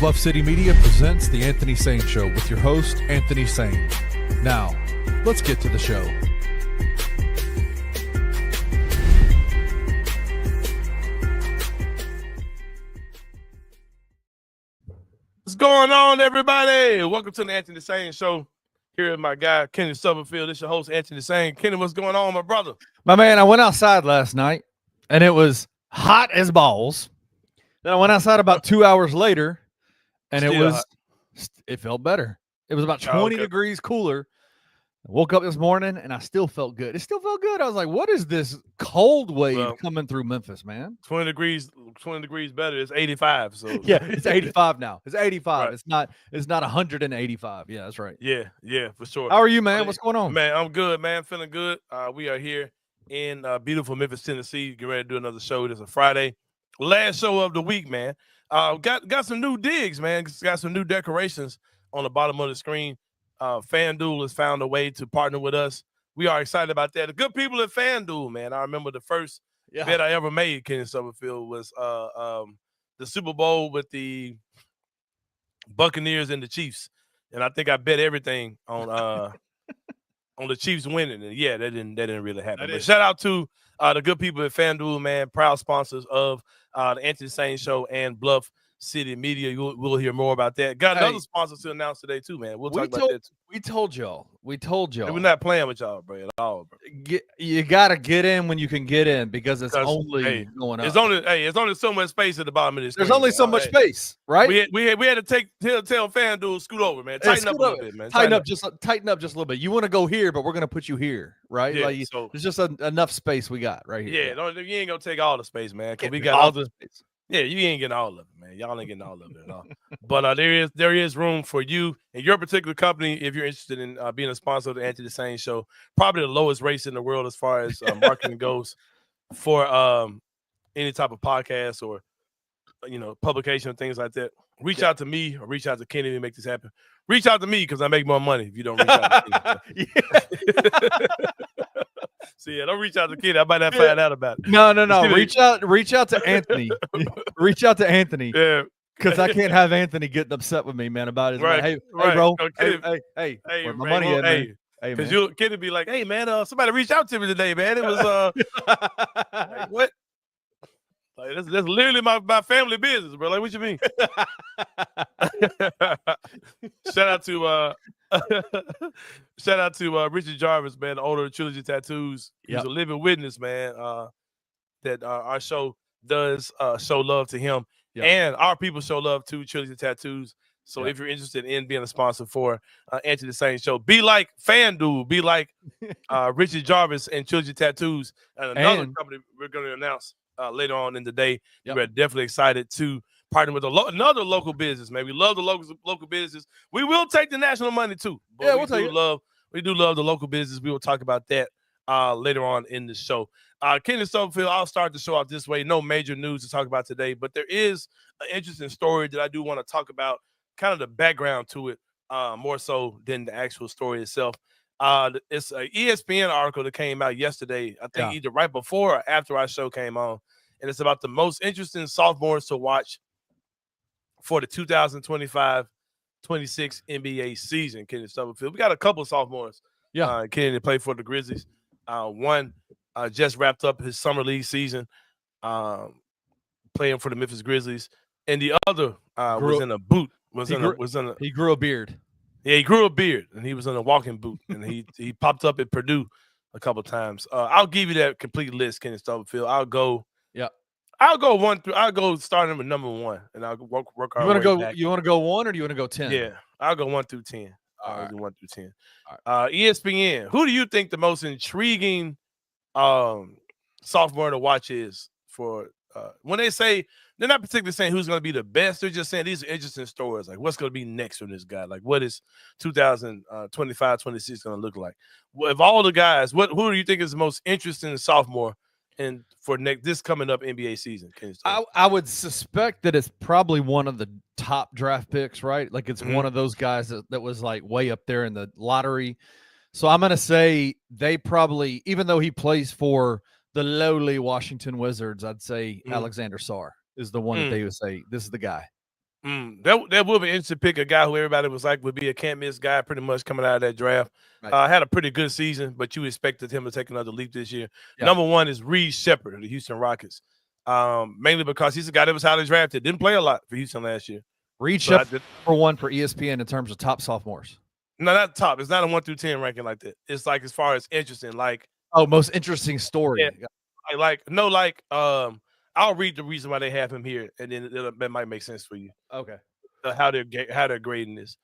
Bluff City Media presents The Anthony Sain Show with your host, Anthony Sain. Now, let's get to the show. What's going on, everybody? Welcome to the Anthony Sain Show. Here is my guy, Kenny Summerfield. This is your host, Anthony Sain. Kenny, what's going on, my brother? My man, I went outside last night, and it was hot as balls. Then I went outside about 2 hours later, and it felt better. It was about 20 degrees cooler. I woke up this morning, and I still felt good. It still felt good. I was like, what is this cold wave coming through Memphis, man? 20 degrees better. It's 85. So yeah, it's 85 now. It's 85. Right. It's not 185. Yeah, that's right. Yeah, for sure. How are you, man? What's going on? Man, I'm good, man. Feeling good. We are here in beautiful Memphis, Tennessee. Get ready to do another show. It's a Friday. Last show of the week, man. Got some new digs, man. Got some new decorations on the bottom of the screen. FanDuel has found a way to partner with us. We are excited about that. The good people at FanDuel, man. I remember the first bet I ever made, Kenny Summerfield, was the Super Bowl with the Buccaneers and the Chiefs. And I think I bet everything on on the Chiefs winning. And yeah, that didn't really happen. But shout out to the good people at FanDuel, man, proud sponsors of the Anthony Sain Show and Bluff City Media. We'll hear more about that. Got another sponsor to announce today too, man. We'll talk about that too. We told y'all. We're not playing with y'all, bro, at all, bro. You gotta get in when you can get in because it's only going up. It's only so much space at the bottom of this. There's only so much space, right? We had to tell FanDuel scoot over, man. Tighten up a little bit, man. Tighten up just a little bit. You want to go here, but we're gonna put you here, right? Yeah, there's just enough space we got right here. Yeah, you ain't gonna take all the space, man. Because we got all the space. Yeah, you ain't getting all of it, man. Y'all ain't getting all of it at all. But there is room for you and your particular company if you're interested in being a sponsor of the Anthony Sain Show. Probably the lowest race in the world as far as marketing goes for any type of podcast or publication and things like that. Reach out to me or reach out to Kenny to make this happen. Reach out to me because I make more money if you don't reach out to me. So yeah, don't reach out to Kenny. I might not find out about it. No. Reach out to Anthony. Reach out to Anthony. Yeah. Because I can't have Anthony getting upset with me, man, about his right. Hey, bro. Hey, where my money at, man? Because Kenny be like, hey, man, somebody reached out to me today, man. It was like, what? Like, that's literally my family business, bro. Like, what you mean? Shout out to Richard Jarvis, man, the owner of Trilogy Tattoos. He's a living witness, man, that our show does show love to him. And our people show love to Trilogy Tattoos. So if you're interested in being a sponsor for Anthony Sain Show, be like FanDuel, be like Richard Jarvis and Trilogy Tattoos, and another company we're going to announce later on in the day. We're definitely excited to partner with another local business, man. We love the local business. We will take the national money too. But we do love the local business. We will talk about that later on in the show. Kenny Summerfield, I'll start the show out this way. No major news to talk about today, but there is an interesting story that I do want to talk about, kind of the background to it, more so than the actual story itself. It's an ESPN article that came out yesterday, I think either right before or after our show came on, and it's about the most interesting sophomores to watch for the 2025-26 NBA season, Kenny Summerfield. We got a couple of sophomores, Kenny, that play for the Grizzlies. One just wrapped up his summer league season, playing for the Memphis Grizzlies, and the other was in a boot. He grew a beard. Yeah, he grew a beard, and he was in a walking boot, and he popped up at Purdue a couple of times. I'll give you that complete list, Kenny Stubblefield. I'll go 1 through. I'll go starting with number 1, and I'll work our way back. You want to go 1 or do you want to go 10? Yeah, I'll go 1 through 10. I'll do 1 through 10. Right. ESPN. Who do you think the most intriguing sophomore to watch is for? When they say, they're not particularly saying who's going to be the best. They're just saying these are interesting stories. Like, what's going to be next from this guy? Like, what is 2025-26 going to look like? Of all the guys, who do you think is the most interesting sophomore and for this coming up NBA season? I would suspect that it's probably one of the top draft picks, right? Like, it's one of those guys that was like way up there in the lottery. So I'm going to say they probably, even though he plays for the lowly Washington Wizards, I'd say Alexander Sarr is the one that they would say, this is the guy. That would be interesting to pick a guy who everybody was like would be a can't miss guy pretty much coming out of that draft. Right. Had a pretty good season, but you expected him to take another leap this year. Yeah. Number one is Reed Sheppard of the Houston Rockets. Mainly because he's a guy that was highly drafted. Didn't play a lot for Houston last year. Reed Sheppard number one for ESPN in terms of top sophomores. No, not top. It's not a 1 through 10 ranking like that. It's like as far as interesting, like most interesting story. Yeah. I'll read the reason why they have him here, and then that might make sense for you. Okay. How they're grading this.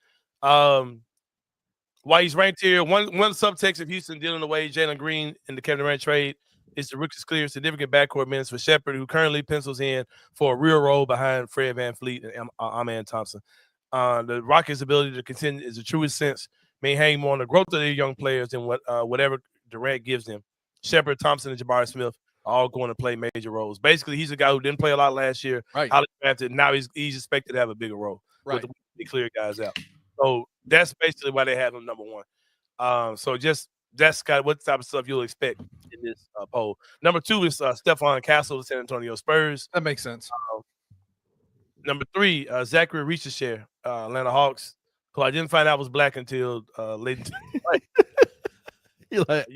Why he's ranked here. One subtext of Houston dealing away Jalen Green in the Kevin Durant trade is the rookies clear significant backcourt minutes for Sheppard, who currently pencils in for a real role behind Fred VanVleet and Amen Thompson. The Rockets' ability to contend is the truest sense may hang more on the growth of their young players than whatever Durant gives them. Sheppard, Thompson, and Jabari Smith are all going to play major roles. Basically, he's a guy who didn't play a lot last year. Right. Highly drafted. Now he's expected to have a bigger role. Right. With the clear guys out. So that's basically why they have him number one. So that's kind of what type of stuff you'll expect in this poll. Number two is Stephon Castle of the San Antonio Spurs. That makes sense. Number three, Zachary Reacheshare, Atlanta Hawks, who I didn't find out was black until late into the night.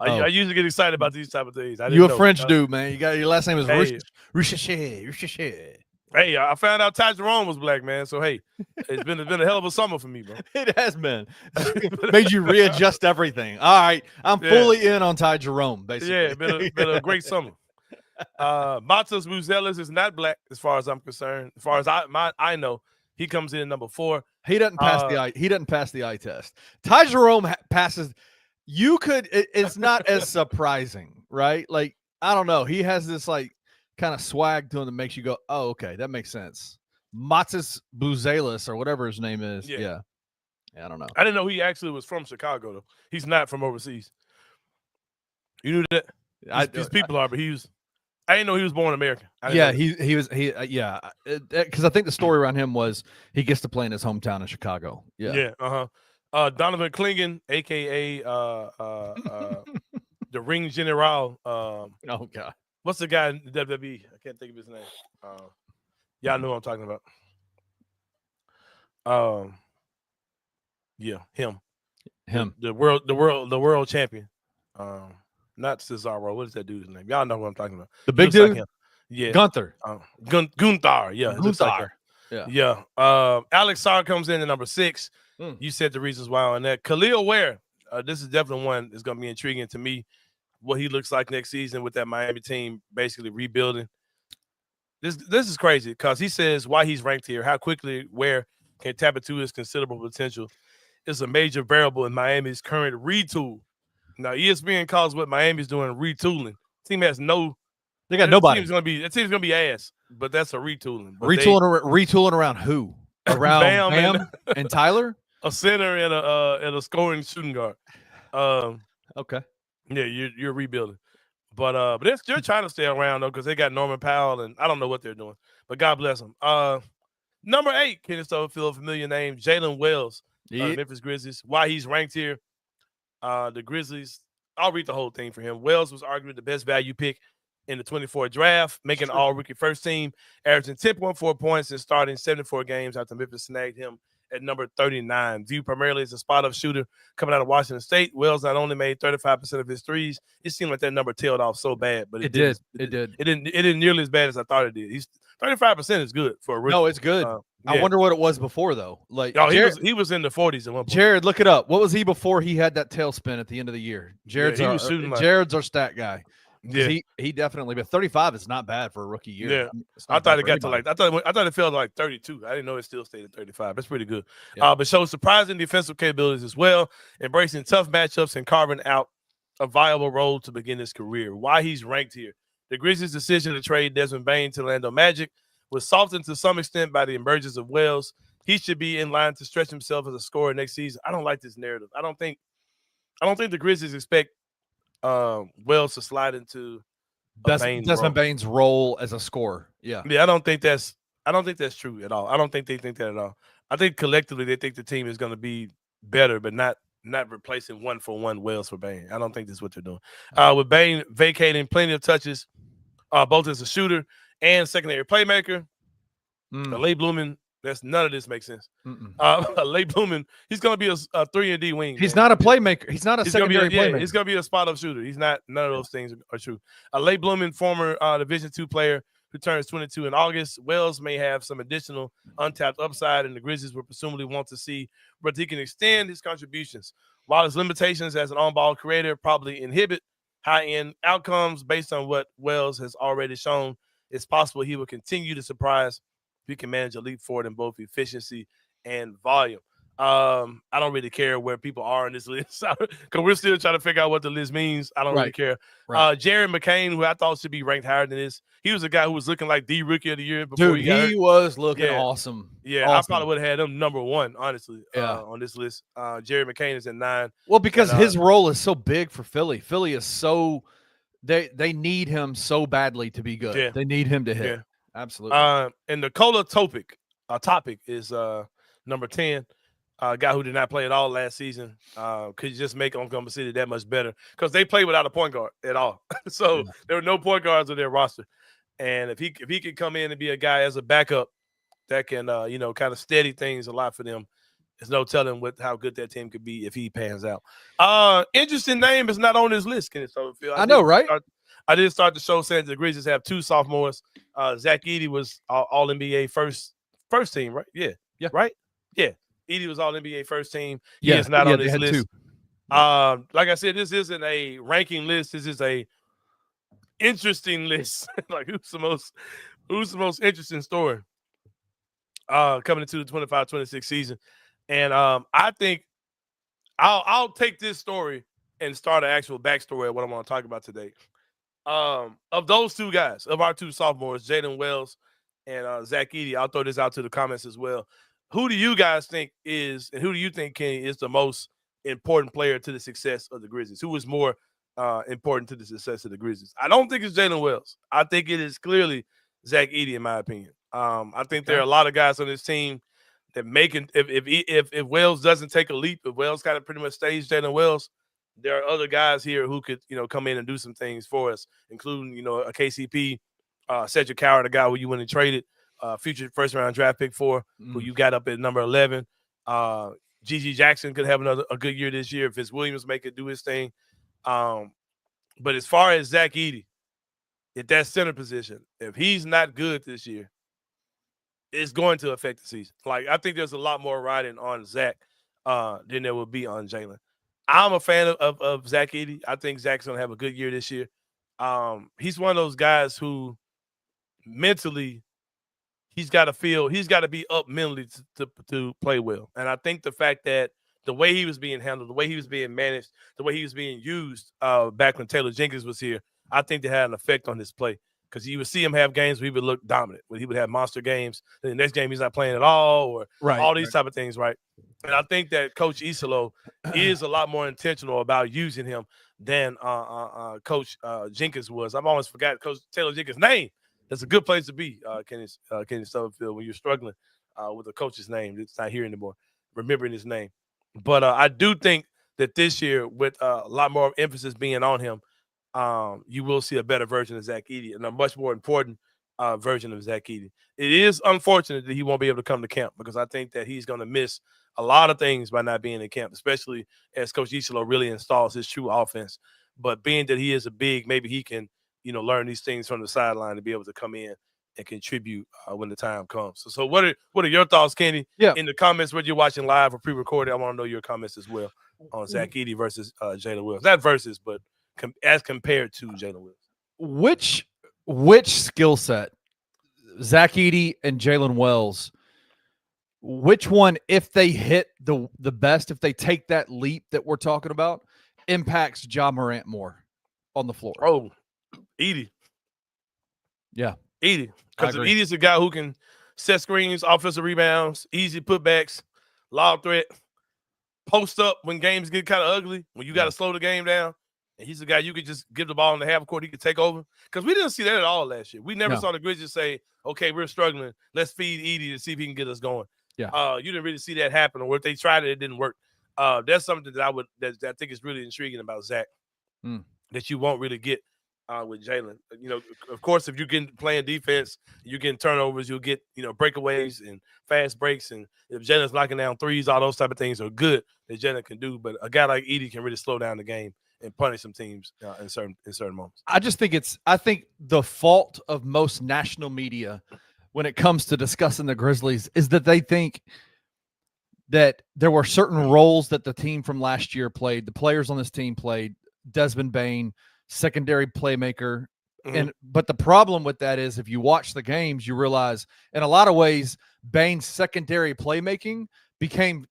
I usually get excited about these type of things. You a French dude, man. You got your last name is Reacheshare. Hey, I found out Ty Jerome was black, man. So hey, it's been a hell of a summer for me, bro. It has been. Made you readjust everything. All right, I'm fully in on Ty Jerome. Basically, yeah, been a great summer. Matas Buzelis is not black, as far as I'm concerned. As far as I know, he comes in number 4. He doesn't pass the eye. He doesn't pass the eye test. Ty Jerome passes. It's not as surprising, right? Like, I don't know. He has this like kind of swag to him that makes you go, oh, okay, that makes sense. Matas Buzelis or whatever his name is. Yeah. I don't know. I didn't know he actually was from Chicago though. He's not from overseas. You knew that? These people are, but I didn't know he was born American. Yeah, he was because I think the story around him was he gets to play in his hometown in Chicago. Yeah. Donovan Clingan, aka the Ring General. Oh God, what's the guy in the WWE? I can't think of his name. Y'all know what I'm talking about. Him. The world champion. Not Cesaro. What is that dude's name? Y'all know what I'm talking about. The big dude? Like yeah. Gunther. Gunther. Yeah. Gunther. Yeah. Alex Sarr comes in at number 6. You said the reasons why on that. Khalil Ware. This is definitely one that's going to be intriguing to me. What he looks like next season with that Miami team basically rebuilding. This is crazy because he says why he's ranked here, how quickly Ware can tap into his considerable potential is a major variable in Miami's current retool. Now, ESPN calls what Miami's doing retooling. Team has they got nobody. That team's gonna be ass, but that's a retooling. But retooling around who? Around Bam and Tyler? A center and a scoring shooting guard. Okay. Yeah, you're rebuilding. But they're trying to stay around though, because they got Norman Powell and I don't know what they're doing. But God bless them. Number 8, Kenny Stubblefield, familiar name, Jalen Wells, Memphis Grizzlies. Why he's ranked here. The Grizzlies, I'll read the whole thing for him. Wells was arguably the best value pick in the 24 draft, making all-rookie first team, averaging 10.4 points and starting 74 games after Memphis snagged him at number 39. Viewed primarily as a spot-up shooter coming out of Washington State, Wells not only made 35% of his threes, it seemed like that number tailed off so bad, but it did. It didn't nearly as bad as I thought it did. 35% is good for a rookie. No, it's good. I wonder what it was before though. Like, he was in the 40s at one point. Jared, look it up. What was he before he had that tailspin at the end of the year? Jared's our stat guy. Yeah, he definitely. But 35 is not bad for a rookie year. Yeah, I thought it got to I thought it fell to like 32. I didn't know it still stayed at 35. That's pretty good. Yeah. But shows surprising defensive capabilities as well, embracing tough matchups and carving out a viable role to begin his career. Why he's ranked here? The Grizzlies' decision to trade Desmond Bane to Orlando Magic was softened to some extent by the emergence of Wells. He should be in line to stretch himself as a scorer next season. I don't like this narrative. I don't think the Grizzlies expect Wells to slide into Desmond Bane's role as a scorer. Yeah. I don't think that's true at all. I don't think they think that at all. I think collectively they think the team is going to be better, but not replacing 1-for-1 Wells for Bane. I don't think that's what they're doing. With Bane vacating plenty of touches, both as a shooter and secondary playmaker, the late blooming None of this makes sense. Late blooming, he's going to be a 3-and-D wing. He's not a playmaker. He's not a secondary playmaker. He's going to be a spot-up shooter. He's not. None of those things are true. A late blooming former Division II player who turns 22 in August. Wells may have some additional untapped upside, and the Grizzlies will presumably want to see, but he can extend his contributions. While his limitations as an on-ball creator probably inhibit high-end outcomes based on what Wells has already shown, it's possible he will continue to surprise if he can manage a leap forward in both efficiency and volume. I don't really care where people are on this list because we're still trying to figure out what the list means. I don't really care. Right. Jared McCain, who I thought should be ranked higher than this, he was a guy who was looking like the rookie of the year before he was looking awesome. Yeah, awesome. I probably would have had him number one, honestly, on this list. Jared McCain is at 9. Well, because his role is so big for Philly. Philly is so they need him so badly to be good. Yeah. They need him to hit. Yeah. Absolutely. And the Cola topic is number 10. A guy who did not play at all last season. Could just make Oklahoma City that much better because they play without a point guard at all. So there were no point guards on their roster. And if he could come in and be a guy as a backup that can kind of steady things a lot for them, there's no telling how good that team could be if he pans out. Interesting name is not on this list, Kenneth Summerfield. I know, right? I did start the show saying the Grizzlies have 2 sophomores. Zach Edey was all NBA first team, right? Yeah. Right? Yeah. Edey was all NBA first team. He is not on this list. Like I said, this isn't a ranking list. This is a interesting list. Like who's the most interesting story coming into the 25-26 season. And I think I'll take this story and start an actual backstory of what I want to talk about today. Of those 2 guys, of our 2 sophomores, Jalen Wells and Zach Edey, I'll throw this out to the comments as well. Who do you guys think is, and who do you think, Kenny, is the most important player to the success of the Grizzlies? Who is more important to the success of the Grizzlies? I don't think it's Jalen Wells. I think it is clearly Zach Edey, in my opinion. I think there are a lot of guys on this team that if Wells doesn't take a leap, if Wells kind of pretty much stays Jalen Wells, there are other guys here who could, come in and do some things for us, including, a KCP, Cedric Coward, a guy who you went and traded. Future first-round draft pick for, who you got up at number 11. G.G. Jackson could have a good year this year if Fitzwilliams make it do his thing. But as far as Zach Edey, at that center position, if he's not good this year, it's going to affect the season. Like, I think there's a lot more riding on Zach than there will be on Jalen. I'm a fan of Zach Edey. I think Zach's going to have a good year this year. He's one of those guys who mentally – he's got to be up mentally to play well. And I think the fact that the way he was being handled, the way he was being managed, the way he was being used back when Taylor Jenkins was here, I think that had an effect on his play. Because you would see him have games where he would look dominant, where he would have monster games. Then the next game he's not playing at all, or all these type of things, right? And I think that Coach Isolo is a lot more intentional about using him than Coach Jenkins was. I've always forgot Coach Taylor Jenkins' name. That's a good place to be, Kenny Summerfield, when you're struggling with a coach's name. It's not here anymore, remembering his name. But I do think that this year, with a lot more emphasis being on him, you will see a better version of Zach Edey and a much more important version of Zach Edey. It is unfortunate that he won't be able to come to camp because I think that he's going to miss a lot of things by not being in camp, especially as Coach Isolo really installs his true offense. But being that he is a big, maybe he can learn these things from the sideline to be able to come in and contribute when the time comes. So what are your thoughts, Kenny? Yeah. In the comments, whether you're watching live or pre-recorded, I want to know your comments as well on Zach Edey versus Jalen Williams. Not versus, but as compared to Jalen Williams. Which skill set, Zach Edey and Jalen Wells, which one, if they hit the best, if they take that leap that we're talking about, impacts Ja Morant more on the floor? Oh, Edey. Yeah. Edey. Because Edey's a guy who can set screens, offensive rebounds, easy putbacks, lob threat, post up when games get kind of ugly, when you got to slow the game down. And he's a guy you could just give the ball in the half court, he could take over. Because we didn't see that at all last year. We never saw the Grizzlies say, okay, we're struggling. Let's feed Edey to see if he can get us going. Yeah. You didn't really see that happen, or if they tried it didn't work. That's something that I think is really intriguing about Zach that you won't really get with Jalen. Of course, if you're playing defense, you're getting turnovers, you'll get breakaways and fast breaks, and if Jalen's knocking down threes, all those type of things are good that Jalen can do. But a guy like Edey can really slow down the game and punish some teams in certain moments. I think the fault of most national media when it comes to discussing the Grizzlies is that they think that there were certain roles that the team from last year played. The players on this team played. Desmond Bane, secondary playmaker. But the problem with that is if you watch the games, you realize in a lot of ways, Bane's secondary playmaking became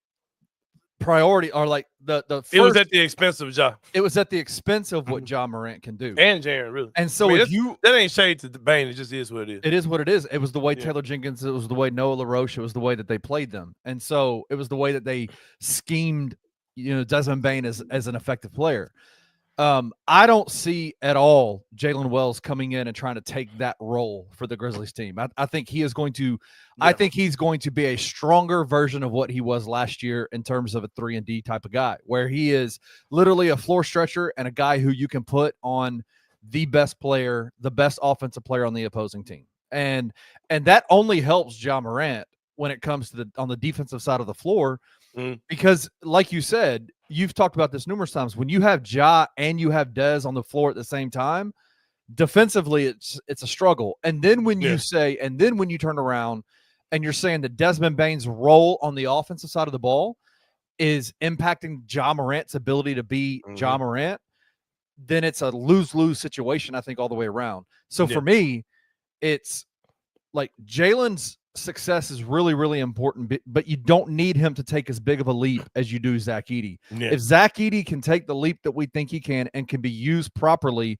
priority, or like the first, it was at the expense of Ja. It was at the expense of what Ja Morant can do. And Jaren, really. And so that ain't shade to Bane, it just is what it is. It is what it is. It was the way Taylor Jenkins, it was the way Noah LaRoche, it was the way that they played them. And so it was the way that they schemed, Desmond Bane as an effective player. I don't see at all Jalen Wells coming in and trying to take that role for the Grizzlies team. I think he is going to I think he's going to be a stronger version of what he was last year in terms of a 3-and-D type of guy, where he is literally a floor stretcher and a guy who you can put on the best player, the best offensive player on the opposing team. And that only helps Ja Morant when it comes to on the defensive side of the floor. Because like you said, you've talked about this numerous times. When you have Ja and you have Dez on the floor at the same time, defensively, it's a struggle. And then when you turn around and you're saying that Desmond Bane's role on the offensive side of the ball is impacting Ja Morant's ability to be Ja Morant, then it's a lose-lose situation, I think, all the way around. So for me, it's like Jalen's success is really, really important, but you don't need him to take as big of a leap as you do Zach Edey. If Zach Edey can take the leap that we think he can and can be used properly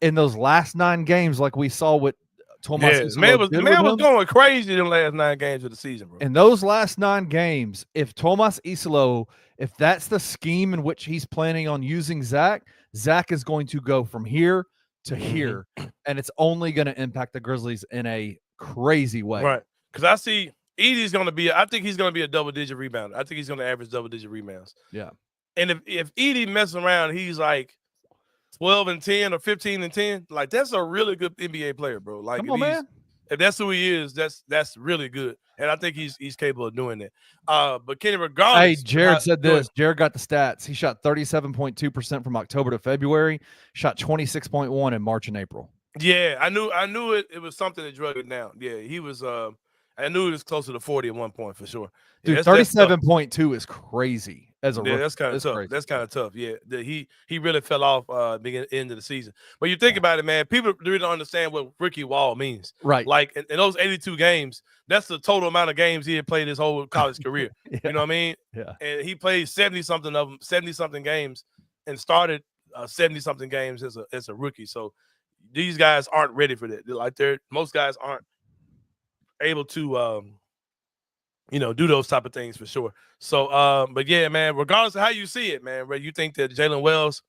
in those last 9 games, like we saw with Tomas, man was going crazy in the last 9 games of the season, bro. In those last 9 games, if Tomas Isolo, if that's the scheme in which he's planning on using Zach is going to go from here to here, and it's only going to impact the Grizzlies in a crazy way. Right. Because I see Edey's going to be – I think he's going to be a double-digit rebounder. I think he's going to average double-digit rebounds. Yeah. And if Edey messes around, he's like 12-10 or 15-10. Like, that's a really good NBA player, bro. Like, come on, man. If that's who he is, that's really good. And I think he's capable of doing that. But Kenny, regardless. Hey, Jared said this. Jared got the stats. He shot 37.2% from October to February, shot 26.1 in March and April. Yeah, I knew it was something that drug it down. Yeah, he was I knew it was closer to 40 at one point for sure. Dude, 37.2 is crazy as a rookie. That's kind of tough. Crazy. That's kind of tough. Yeah, he really fell off end of the season. But you think about it, man, people really don't understand what rookie wall means. Right. Like in those 82 games, that's the total amount of games he had played his whole college career. You know what I mean? Yeah. And he played 70-something games and started 70-something games as a rookie. So these guys aren't ready for that. Like most guys aren't able to do those type of things for sure. So but yeah, man, regardless of how you see it, man, you think that Jalen Wells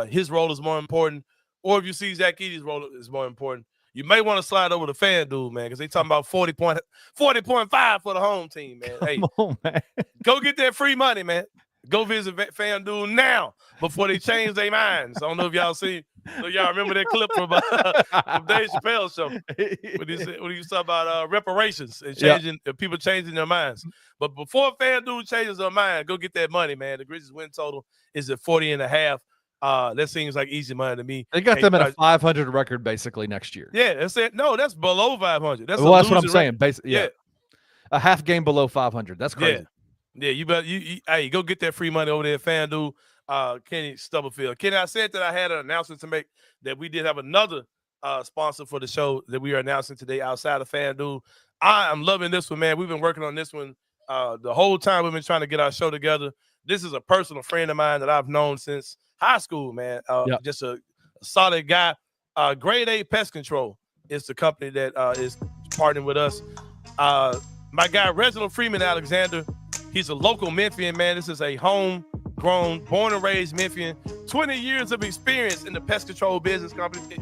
his role is more important, or if you see Zach Edey's role is more important, you may want to slide over to FanDuel, man, because they talking about 40.5 for the home team, man. Come on, man. Go get that free money, man. Go visit FanDuel now before they change their minds. I don't know if y'all remember that clip from Dave Chappelle's show when he talk about reparations and people changing their minds. But before FanDuel changes their mind, go get that money, man. The Grizzlies win total is at 40.5. That seems like easy money to me. They got them at a 500 record basically next year. Yeah, that's it. No, that's below 500. That's what I'm saying. Basically, yeah, a half game below 500. That's crazy. Yeah, you better hey, go get that free money over there at FanDuel. Kenny Stubblefield. Kenny, I said that I had an announcement to make that we did have another sponsor for the show that we are announcing today outside of FanDuel. I am loving this one, man. We've been working on this one the whole time we've been trying to get our show together. This is a personal friend of mine that I've known since high school, man. Just a solid guy. Grade A Pest Control is the company that is partnering with us. My guy, Reginald Freeman Alexander, he's a local Memphian, man. This is a homegrown, born and raised Memphian, 20 years of experience in the pest control business company,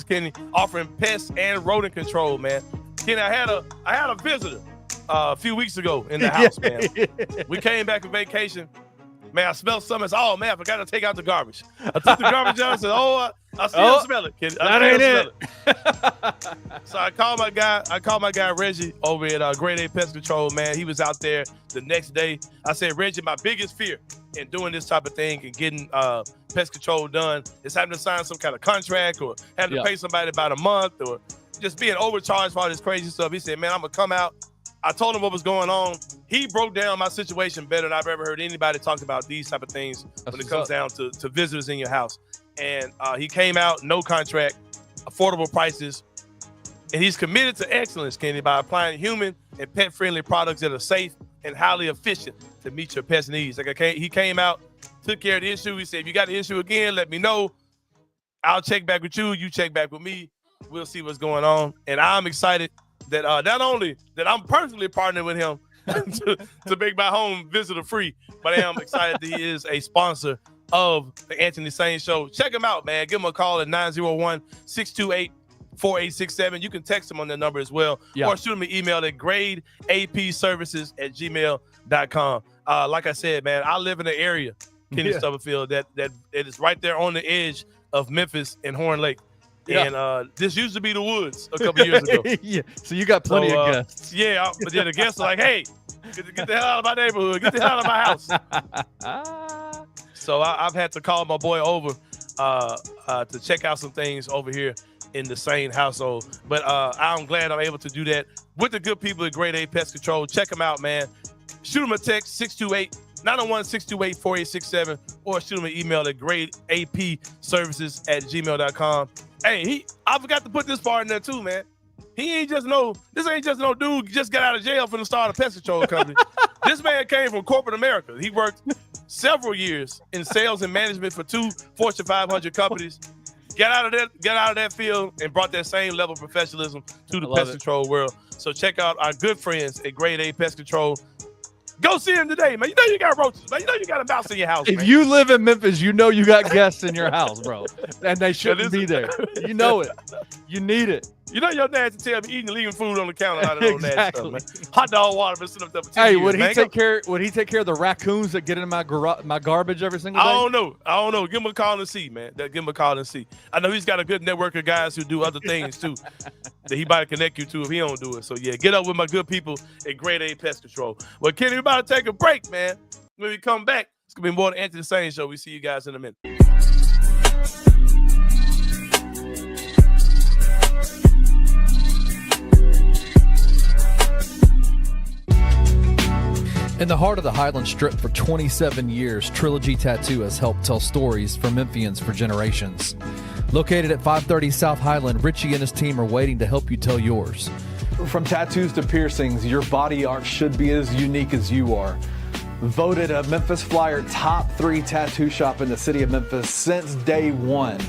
Kenny, offering pest and rodent control, man. Kenny, I had a visitor a few weeks ago in the house, man. We came back from vacation. Man, I smelled something. I said, oh, man, I forgot to take out the garbage. I took the garbage out and said, I still smell it, Kenny. That ain't it. So I called my guy Reggie over at Grade A Pest Control, man. He was out there the next day. I said, Reggie, my biggest fear in doing this type of thing and getting pest control done is having to sign some kind of contract or having to pay somebody about a month or just being overcharged for all this crazy stuff. He said, man, I'm going to come out. I told him what was going on. He broke down my situation better than I've ever heard anybody talk about these type of things when it comes down to visitors in your house. And he came out, no contract, affordable prices, and he's committed to excellence, Kenny, by applying human and pet-friendly products that are safe and highly efficient to meet your pest needs. He came out, took care of the issue. He said, if you got the issue again, let me know. I'll check back with you. You check back with me. We'll see what's going on. And I'm excited that not only that I'm personally partnering with him to make my home visitor free, but I am excited that he is a sponsor of the Anthony Sain Show. Check him out, man. Give him a call at 901-628-4867. You can text him on that number as well, or shoot him an email at gradeapservices@gmail.com. Like I said, man, I live in an area, Kenny Stubblefield, that is right there on the edge of Memphis and Horn Lake. And this used to be the woods a couple years ago. So you got plenty of guests. Yeah, but then the guests are like, hey, get the hell out of my neighborhood. Get the hell out of my house. So I've had to call my boy over to check out some things over here in the Sain household. But I'm glad I'm able to do that with the good people at Grade A Pest Control. Check them out, man. Shoot them a text, 901-628-4867, or shoot them an email at gradeapservices@gmail.com. Hey, I forgot to put this part in there too, man. This ain't just no dude just got out of jail for the start a pest control company. This man came from corporate America. He worked several years in sales and management for 2 Fortune 500 companies. Got out of that field and brought that same level of professionalism to the pest control world. So check out our good friends at Grade A Pest Control. Go see him today, man. You know you got roaches, man. You know you got a mouse in your house, If you live in Memphis, you know you got guests in your house, bro. And they shouldn't be there. You know it. You need it. You know your dad to tell me eating and leaving food on the counter out of all that stuff, man. Hot dog water been sitting up there for 2 years, would he take care of the raccoons that get in my garbage every single day? I don't know. Give him a call and see, man. Give him a call and see. I know he's got a good network of guys who do other things too that he might connect you to if he don't do it. So yeah, get up with my good people at Grade A Pest Control. Well, Kenny, we're about to take a break, man. When we come back, it's gonna be more than Anthony Sain Show. We see you guys in a minute. In the heart of the Highland Strip for 27 years, Trilogy Tattoo has helped tell stories for Memphians for generations. Located at 530 South Highland, Richie and his team are waiting to help you tell yours. From tattoos to piercings, your body art should be as unique as you are. Voted a Memphis Flyer top 3 tattoo shop in the city of Memphis since day one.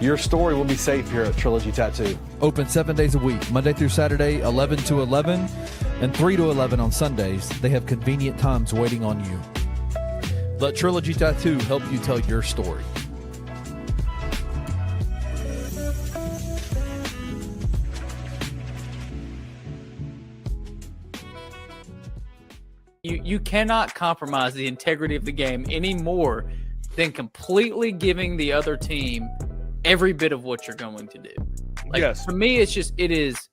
Your story will be safe here at Trilogy Tattoo. Open 7 days a week, Monday through Saturday, 11 to 11, and 3 to 11 on Sundays. They have convenient times waiting on you. Let Trilogy Tattoo help you tell your story. You cannot compromise the integrity of the game any more than completely giving the other team every bit of what you're going to do. For me, it is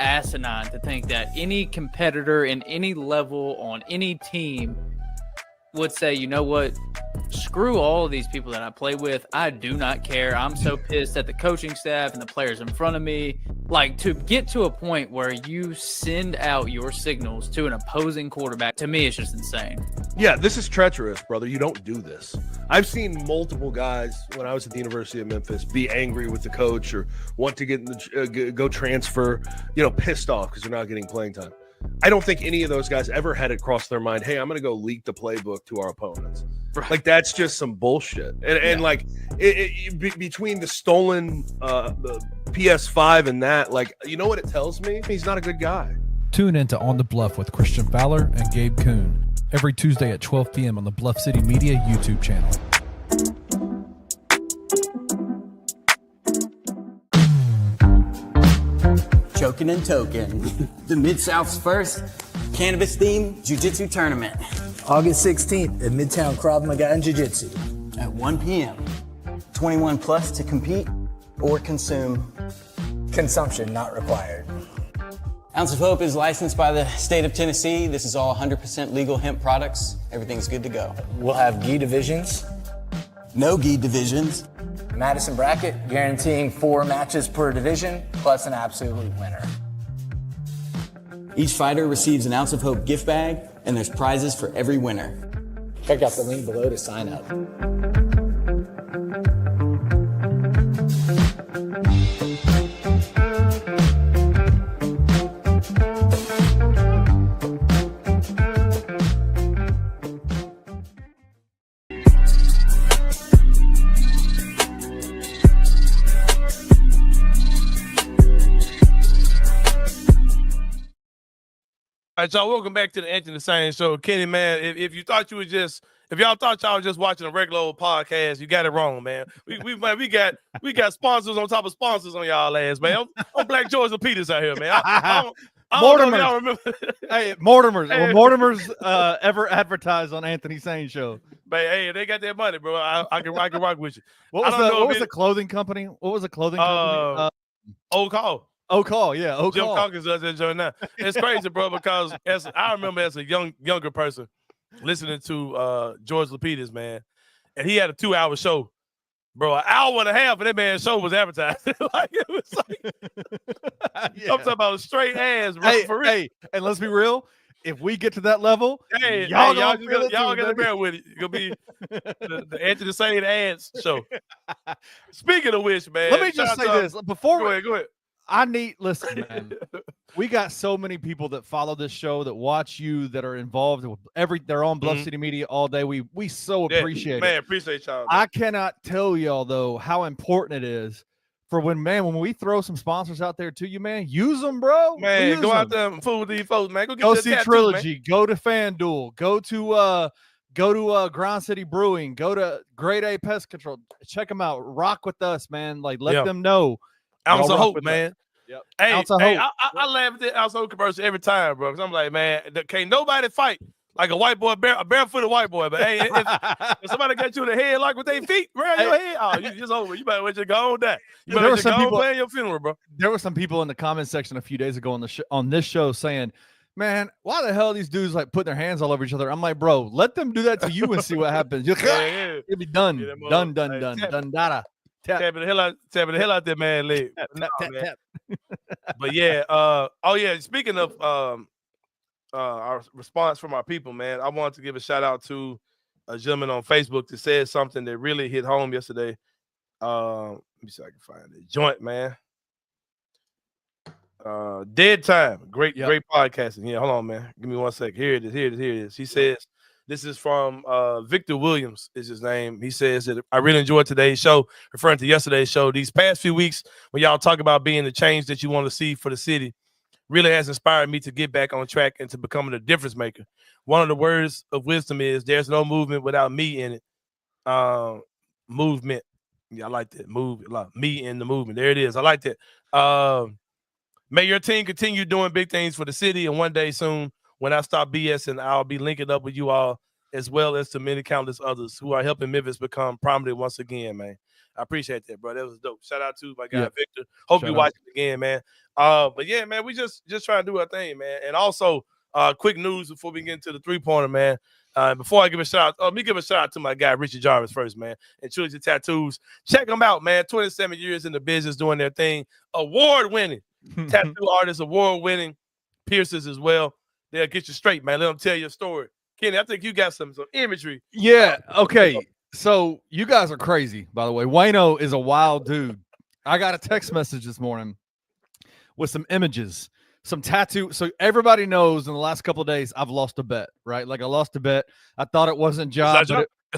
asinine to think that any competitor in any level on any team would say, you know what, screw all of these people that I play with. I do not care. I'm so pissed at the coaching staff and the players in front of me. Like, to get to a point where you send out your signals to an opposing quarterback, to me, it's just insane. Yeah, this is treacherous, brother. You don't do this. I've seen multiple guys when I was at the University of Memphis be angry with the coach or want to go transfer, pissed off because they're not getting playing time. I don't think any of those guys ever had it cross their mind, hey, I'm going to go leak the playbook to our opponents. Right. Like, that's just some bullshit. And between the stolen the PS5 and that, you know what it tells me? He's not a good guy. Tune in to On the Bluff with Christian Fowler and Gabe Kuhn every Tuesday at 12 p.m. on the Bluff City Media YouTube channel. Choking and token. The Mid-South's first cannabis-themed jiu-jitsu tournament. August 16th at Midtown Krav Maga and Jiu-Jitsu. At 1 p.m. 21 plus to compete or consume. Consumption not required. Ounce of Hope is licensed by the state of Tennessee. This is all 100% legal hemp products. Everything's good to go. We'll have gi divisions. No gi divisions. Madison bracket, guaranteeing 4 matches per division, plus an absolute winner. Each fighter receives an Ounce of Hope gift bag, and there's prizes for every winner. Check out the link below to sign up. All right, y'all, welcome back to the Anthony Sain Show. Kenny, man, if you thought you were just, if y'all thought y'all was just watching a regular old podcast, you got it wrong, man. We got sponsors on top of sponsors on y'all ass, man. I'm Black George and Peters out here, man. I don't know if y'all remember. Hey, Mortimer's. Will Mortimer's ever advertise on Anthony Sain Show? But hey, they got that money, bro. I can rock with you. What was the clothing company? What was the clothing company? Old Call. Yeah. Jim Calkins does that joint now. It's crazy, bro, because I remember as a younger person listening to George Lapidus, man, and he had a 2-hour show, bro. An hour and a half of that man's show was advertised. Like it was like I'm talking about a straight ass, bro. For real. Hey, and let's be real. If we get to that level, y'all gonna bear with it. It's gonna be the Anthony Sain ads show. Speaking of which, man, let me just say this before. Go ahead. Listen, man. We got so many people that follow this show, that watch you, that are involved with they're on Bluff City Media all day. We so appreciate it. Man, appreciate y'all. Man. I cannot tell y'all though how important it is for when we throw some sponsors out there to you, man. Use them, bro. Man, go out there and fool with these folks, man. Go see Trilogy. Go to FanDuel. Go to Ground City Brewing. Go to Great A Pest Control. Check them out. Rock with us, man. Like let them know. Ounce of Hope, man. Yep. Hey, Ounce of Hope. I laugh at that Ounce of Hope commercial every time, bro. Because I'm like, man, can't nobody fight like a white boy, a barefooted white boy. But hey, if somebody got you in the head like with their feet around your head, oh, you just over. You better let you go on that. You better just go plan your funeral, bro. There were some people in the comment section a few days ago on this show saying, man, why the hell are these dudes like putting their hands all over each other? I'm like, bro, let them do that to you and see what happens. It'll be done. Done. Tapping the hell out that man leg. Tap. But yeah, speaking of our response from our people, man, I want to give a shout out to a gentleman on Facebook that said something that really hit home yesterday. Let me see if I can find it. Joint, man. Dead Time. Great podcasting. Yeah, hold on, man. Give me 1 sec. Here it is. He says, this is from Victor Williams is his name. He says that I really enjoyed today's show, referring to yesterday's show. These past few weeks, when y'all talk about being the change that you want to see for the city, really has inspired me to get back on track and to becoming a difference maker. One of the words of wisdom is there's no movement without me in it. Movement. Yeah, I like that. Me in the movement. There it is. I like that. May your team continue doing big things for the city, and one day soon, when I stop BSing, I'll be linking up with you all, as well as to many countless others who are helping Memphis become prominent once again, man. I appreciate that, bro. That was dope. Shout out to my guy Victor. Hope you watch it again, man. But yeah, man, we just trying to do our thing, man. And also, quick news before we get into the 3-pointer, man. Before I give a shout out, let me give a shout out to my guy Richard Jarvis first, man. And Trilogy Tattoos. Check them out, man. 27 years in the business doing their thing. Award-winning tattoo artists, award-winning piercers as well. They'll get you straight, man. Let them tell your story. Kenny, I think you got some imagery. Yeah, okay. So you guys are crazy, by the way. Wayno is a wild dude. I got a text message this morning with some images, some tattoo. So everybody knows in the last couple of days, I've lost a bet, right? Like I lost a bet. I thought it wasn't Ja. Is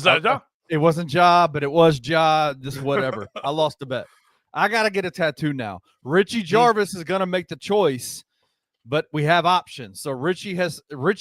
that a Ja? It wasn't Ja, but it was Ja, just whatever. I lost a bet. I got to get a tattoo now. Richie Jarvis is going to make the choice, but we have options. So Richie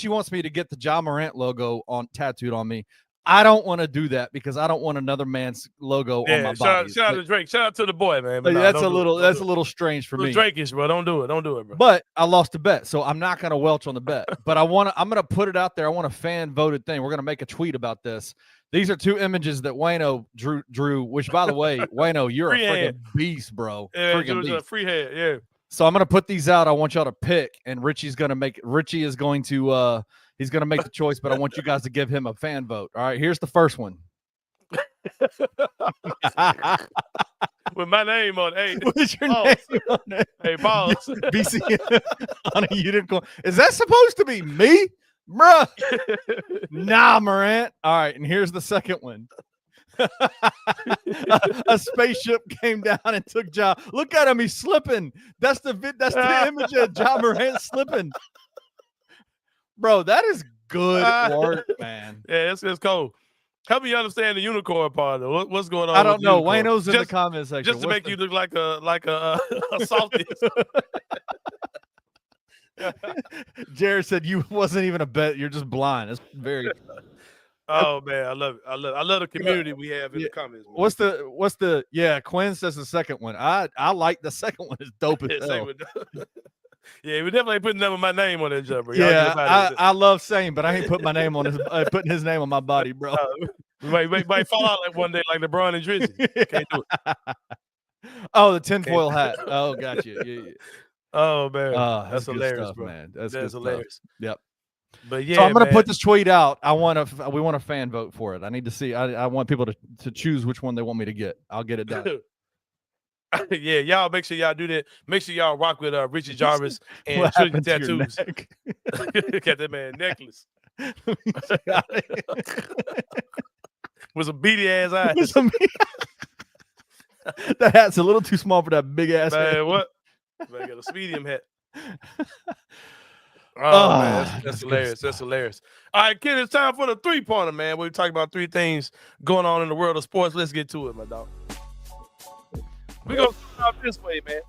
wants me to get the Ja Morant logo tattooed on me. I don't want to do that because I don't want another man's logo on my body. Shout out to Drake. Shout out to the boy, man. But that's a little strange for me. Drake-ish, bro. Don't do it, bro. But I lost a bet, so I'm not going to welch on the bet. But I'm going to put it out there. I want a fan voted thing. We're going to make a tweet about this. These are two images that Wayno drew. Which, by the way, Wayno, you're a freaking beast, bro. Yeah, freaking beast. A free hand. Yeah. So I'm gonna put these out. I want y'all to pick, and Richie is gonna make the choice, but I want you guys to give him a fan vote. All right, here's the first one. With my name on it. Hey, what's your name on it? Hey, balls. BC on a unicorn. Is that supposed to be me, bruh? Nah, Morant. All right, and here's the second one. a spaceship came down and took Ja. Look at him, he's slipping. That's the image of Ja Morant slipping. Bro, that is good work, man. Yeah, it's cold. Help me understand the unicorn part. What's going on? I don't know. Unicorn? Wayno's in the comment section. Just to make you look like a softie. Jared said you wasn't even a bet. You're just blind. It's very. Oh man, I love it. I love the community we have in the comments. Man. What's the Quinn says the second one. I like the second one. It's dope as hell. Yeah, we definitely ain't putting my name on that jumper. Yeah, I love Sain, but I ain't putting my name on putting his name on my body, bro. We might fall out like one day, like LeBron and Drizzy. Can't do it. Oh, the tinfoil hat. Oh, got you. Yeah. Oh man, that's hilarious, stuff, bro. man. That's hilarious. Stuff. Yep. But yeah, so I'm gonna put this tweet out. We want a fan vote for it. I need to see. I want people to choose which one they want me to get. I'll get it done. Yeah, y'all make sure y'all do that. Make sure y'all rock with Richie Jarvis and Trilogy Tattoos. Got that man necklace with some beady ass eyes. That hat's a little too small for that big ass man. head. What? Man, got a medium hat. Oh man, that's hilarious. That's hilarious. All right, kid, it's time for the 3-pointer, man. We're talking about 3 things going on in the world of sports. Let's get to it, my dog. We're going to start out this way, man.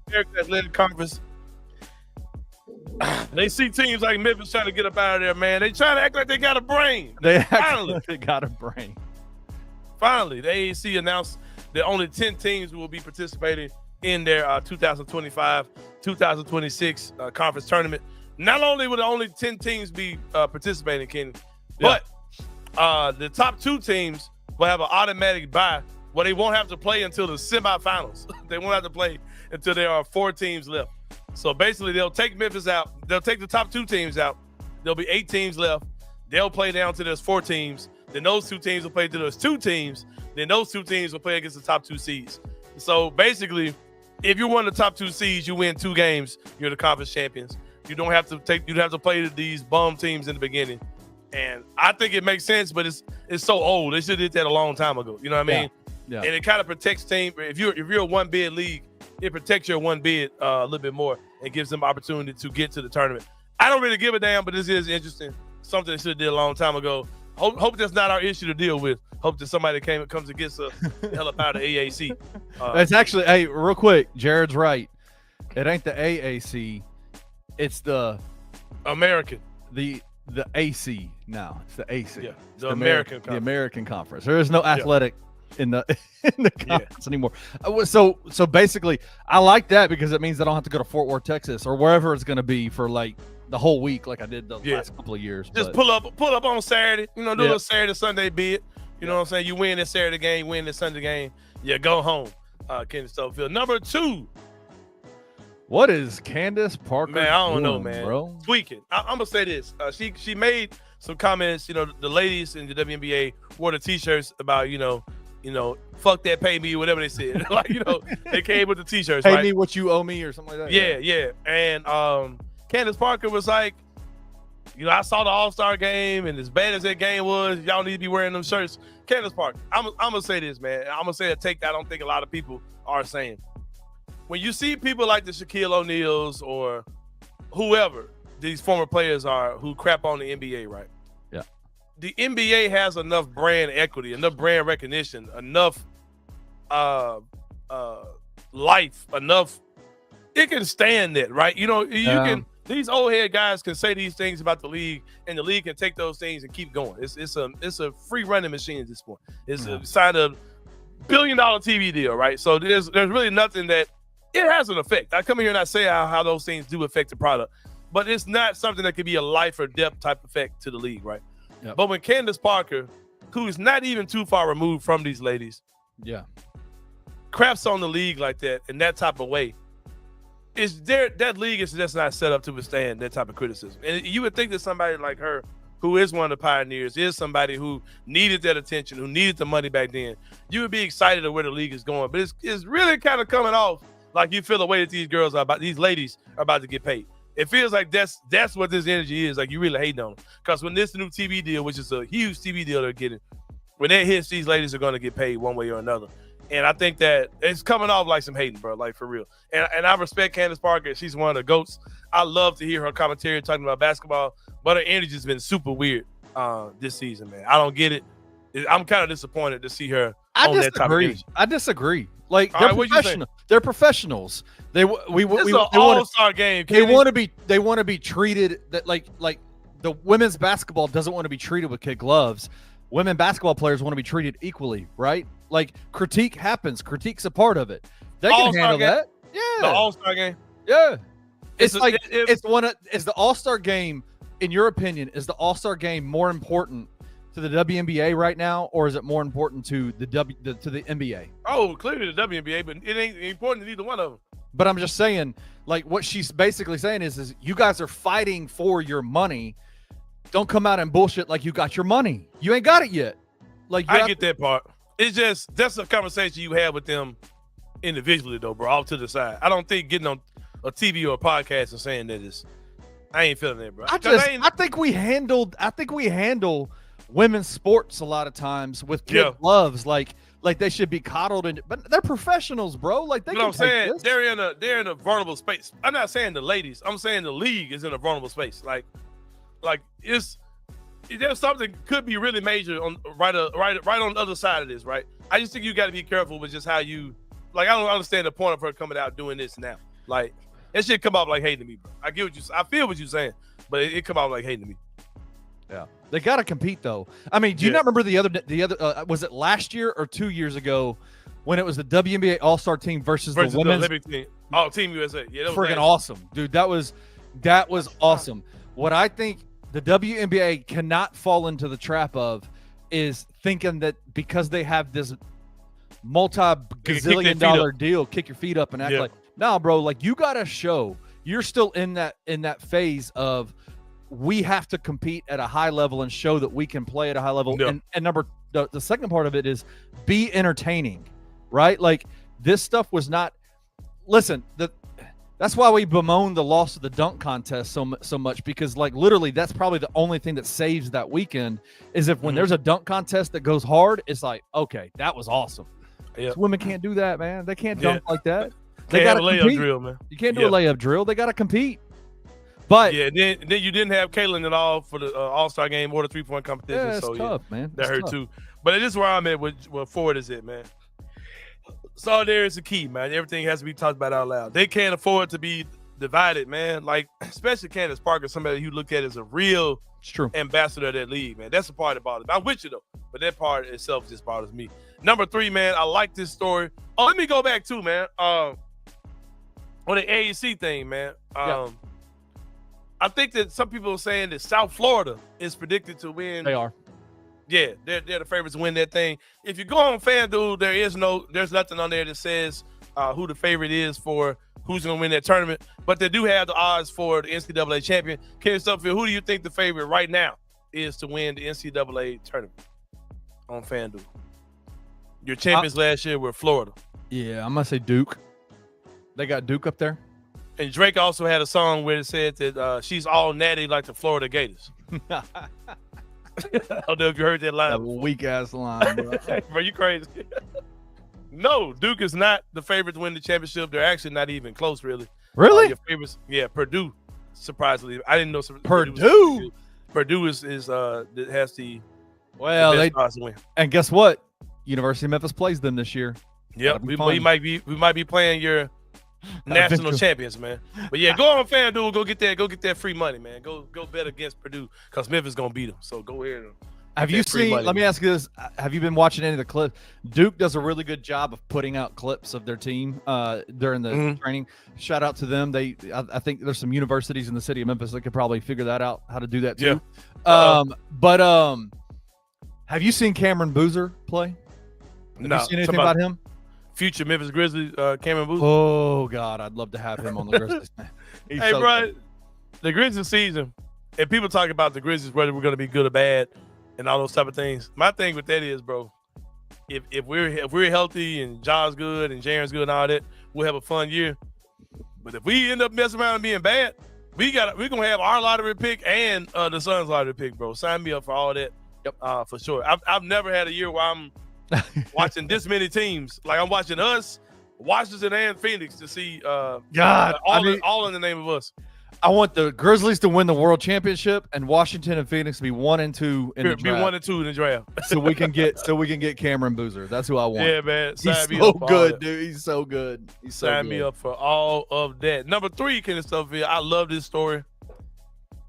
The American Athletic Conference. They see teams like Memphis trying to get up out of there, man. They trying to act like they got a brain. They got a brain. Finally, the AAC announced that only 10 teams will be participating in their 2025-2026 conference tournament. Not only will the only 10 teams be participating, Kenny, but the top 2 teams will have an automatic bye. Well, they won't have to play until the semifinals. They won't have to play until there are 4 teams left. So basically, they'll take Memphis out. They'll take the top 2 teams out. There'll be 8 teams left. They'll play down to there's 4 teams. Then those 2 teams will play to those 2 teams. Then those 2 teams will play against the top 2 seeds. So basically, if you're one of the top 2 seeds, you win 2 games. You're the conference champions. You don't have to play these bum teams in the beginning. And I think it makes sense, but it's so old. They should have did that a long time ago. You know what I mean? Yeah. And it kind of protects team. If you're a 1-bid league, it protects your 1-bid a little bit more and gives them opportunity to get to the tournament. I don't really give a damn, but this is interesting. Something they should have did a long time ago. Hope that's not our issue to deal with. Hope that somebody comes and gets us the hell up out of AAC. It's actually, hey, real quick, Jared's right. It ain't the AAC. It's the American. The AC now. It's the AC. Yeah, the American the American Conference. There is no athletic in the conference anymore. So basically, I like that because it means I don't have to go to Fort Worth, Texas, or wherever it's going to be for like the whole week, like I did the last couple of years. Just pull up on Saturday. You know, do a little Saturday Sunday bid. You know what I'm saying? You win this Saturday game, win this Sunday game. Yeah, go home. Kenny Stubblefield. Number 2. What is Candace Parker? Man, I don't know, man. Bro. Tweaking. I'm gonna say this. She made some comments. You know, the ladies in the WNBA wore the T-shirts about fuck that, pay me, whatever they said. Like they came with the T-shirts. Pay right? me what you owe me, or something like that. Yeah. And Candace Parker was like, I saw the All-Star game, and as bad as that game was, y'all need to be wearing them shirts. Candace Parker. I'm gonna say this, man. I'm gonna say a take that I don't think a lot of people are saying. When you see people like the Shaquille O'Neals or whoever these former players are who crap on the NBA, right? Yeah. The NBA has enough brand equity, enough brand recognition, enough life, enough. It can stand that, right? You can. These old head guys can say these things about the league, and the league can take those things and keep going. It's a free running machine at this point. It's a signed a $1 billion TV deal, right? So there's really nothing that. It has an effect. I come here and I say how those things do affect the product, but it's not something that could be a life or death type effect to the league, right? Yep. But when Candace Parker who's not even too far removed from these ladies, craps on the league like that in that type of way, that league is just not set up to withstand that type of criticism. And you would think that somebody like her, who is one of the pioneers, is somebody who needed that attention, who needed the money back then, you would be excited of where the league is going. But it's really kind of coming off like you feel the way that these ladies are about to get paid. It feels like that's what this energy is. Like you really hating on them. Because when this new TV deal, which is a huge TV deal they're getting, when that hits, these ladies are going to get paid one way or another. And I think that it's coming off like some hating, bro, like for real. And I respect Candace Parker. She's one of the GOATs. I love to hear her commentary talking about basketball, but her energy's been super weird this season, man. I don't get it. I'm kind of disappointed to see her on that type of energy. I disagree. Like they're professional. They're professionals. This is an all-star game. They want to be treated that like the women's basketball doesn't want to be treated with kid gloves. Women basketball players want to be treated equally, right? Like critique happens. Critique's a part of it. They can handle that. Yeah. The all-star game. Yeah. Is the all-star game, in your opinion, is the all-star game more important to the WNBA right now, or is it more important to the NBA? Oh, clearly the WNBA, but it ain't important to either one of them. But I'm just saying, like what she's basically saying is you guys are fighting for your money. Don't come out and bullshit like you got your money. You ain't got it yet. Like I get that part. It's just that's a conversation you have with them individually, though, bro. Off to the side. I don't think getting on a TV or a podcast and saying that is. I ain't feeling that, bro. I think we handle women's sports a lot of times with kid gloves, like they should be coddled, but they're professionals, bro. Like they. But I'm saying they're in a vulnerable space. I'm not saying the ladies. I'm saying the league is in a vulnerable space. Like there's something could be really major on right on the other side of this, right? I just think you got to be careful with just how you like. I don't understand the point of her coming out doing this now. Like that shit come off like hating me, bro. I feel what you're saying, but it come off like hating me. Yeah, they got to compete though. I mean, do you not remember the other? Was it last year or 2 years ago when it was the WNBA All-Star team versus the women's team? Oh, Team USA. Yeah, that was freaking awesome, dude. That was awesome. What I think the WNBA cannot fall into the trap of is thinking that because they have this multi-gazillion dollar deal, kick your feet up and act like, nah, bro, like you got to show you're still in that phase of we have to compete at a high level and show that we can play at a high level. Yeah. And the second part of it is be entertaining, right? Like this stuff was not, listen, that's why we bemoan the loss of the dunk contest so much, because like literally that's probably the only thing that saves that weekend is if when there's a dunk contest that goes hard, it's like, okay, that was awesome. Yep. Women can't do that, man. They can't dunk like that. They got a layup drill, man. You can't do a layup drill. They got to compete. But then you didn't have Caitlin at all for the All-Star game or the 3-point competition. Yeah, it's tough, man. That hurt too. But this is where I'm at with Ford is it, man. Solidarity is the key, man. Everything has to be talked about out loud. They can't afford to be divided, man. Like, especially Candace Parker, somebody you look at as a real ambassador of that league, man. That's the part that bothers me. I'm with you, though. But that part itself just bothers me. Number 3, man, I like this story. Oh, let me go back, too, man. On the AAC thing, man. I think that some people are saying that South Florida is predicted to win. They are. Yeah, they're the favorites to win that thing. If you go on FanDuel, there's nothing on there that says who the favorite is for who's going to win that tournament. But they do have the odds for the NCAA champion. Candace Parker, who do you think the favorite right now is to win the NCAA tournament on FanDuel? Your champions last year were Florida. Yeah, I'm going to say Duke. They got Duke up there. And Drake also had a song where it said that she's all natty like the Florida Gators. I don't know if you heard that line. That weak ass line, bro. Bro, you crazy. No, Duke is not the favorite to win the championship. They're actually not even close, really. Really? Your favorites, Purdue. Surprisingly, I didn't know. Purdue is has the best odds to win. And guess what? University of Memphis plays them this year. Yep, we might be playing your national champions, man. But yeah, go on FanDuel, go get that free money, man. Go bet against Purdue because Memphis gonna beat them. So go ahead. Have you seen? Let me ask you this: have you been watching any of the clips? Duke does a really good job of putting out clips of their team during the training. Shout out to them. I think there's some universities in the city of Memphis that could probably figure that out, how to do that too. Yeah. Have you seen Cameron Boozer play? Have you seen anything about him? Future Memphis Grizzlies, Cameron Boozer. Oh God, I'd love to have him on the Grizzlies. Hey, bro, the Grizzlies season, and people talk about the Grizzlies, whether we're going to be good or bad, and all those type of things. My thing with that is, bro, if we're healthy and John's good and Jaren's good and all that, we'll have a fun year. But if we end up messing around and being bad, we're gonna have our lottery pick and the Suns' lottery pick, bro. Sign me up for all that. Yep. For sure. I've never had a year where I'm watching this many teams. Like I'm watching us, Washington, and Phoenix to see all in the name of us. I want the Grizzlies to win the world championship and Washington and Phoenix to be 1 and 2 in the draft. Be 1 and 2 in the draft. so we can get Cameron Boozer. That's who I want. Yeah, man. He's so good, dude. He's so good. Sign me up for all of that. Number 3, Candace Parker. I love this story.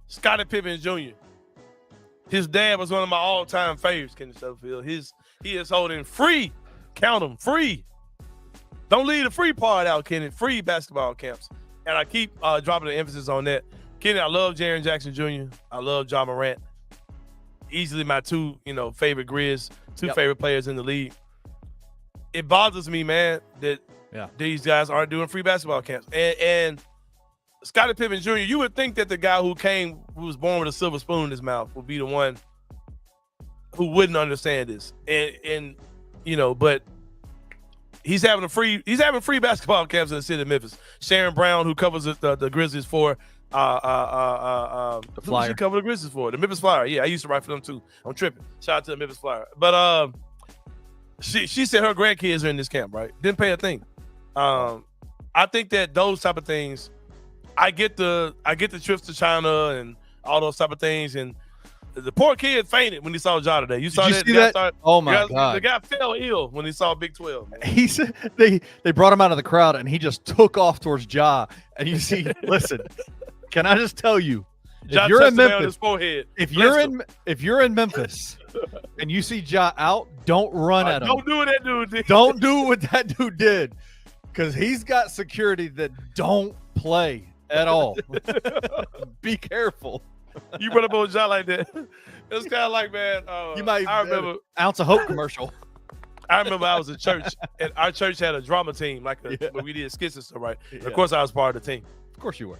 Scotty Pippen Jr. His dad was one of my all-time favorites, Candace Parker. He is holding free. Count them, free. Don't leave the free part out, Kenny. Free basketball camps. And I keep dropping the emphasis on that. Kenny, I love Jaren Jackson Jr. I love John Morant. Easily my 2, favorite Grizz, 2 favorite players in the league. It bothers me, man, that these guys aren't doing free basketball camps. And Scotty Pippen Jr., you would think that the guy who was born with a silver spoon in his mouth would be the one who wouldn't understand this. But he's having free basketball camps in the city of Memphis. Sharon Brown, who covers the Grizzlies for the Flyer. She covered the Grizzlies for the Memphis Flyer. Yeah, I used to write for them too. I'm tripping. Shout out to the Memphis Flyer. But she said her grandkids are in this camp, right? Didn't pay a thing. I think that those type of things. I get the trips to China and all those type of things, and the poor kid fainted when he saw Ja today. You see that? Oh my God! The guy fell ill when he saw Big 12. Man. He said they brought him out of the crowd, and he just took off towards Ja. And you see, listen, can I just tell you, if you're in Memphis, if you're in Memphis, and you see Ja out, don't run at him. Don't do what that dude did. Don't do what that dude did, because he's got security that don't play at all. Be careful. You run up on Ja like that. It's kind of like, man. I remember Ounce of Hope commercial. I remember I was in church, and our church had a drama team, where we did skits and stuff, right? Yeah. Of course, I was part of the team. Of course, you were.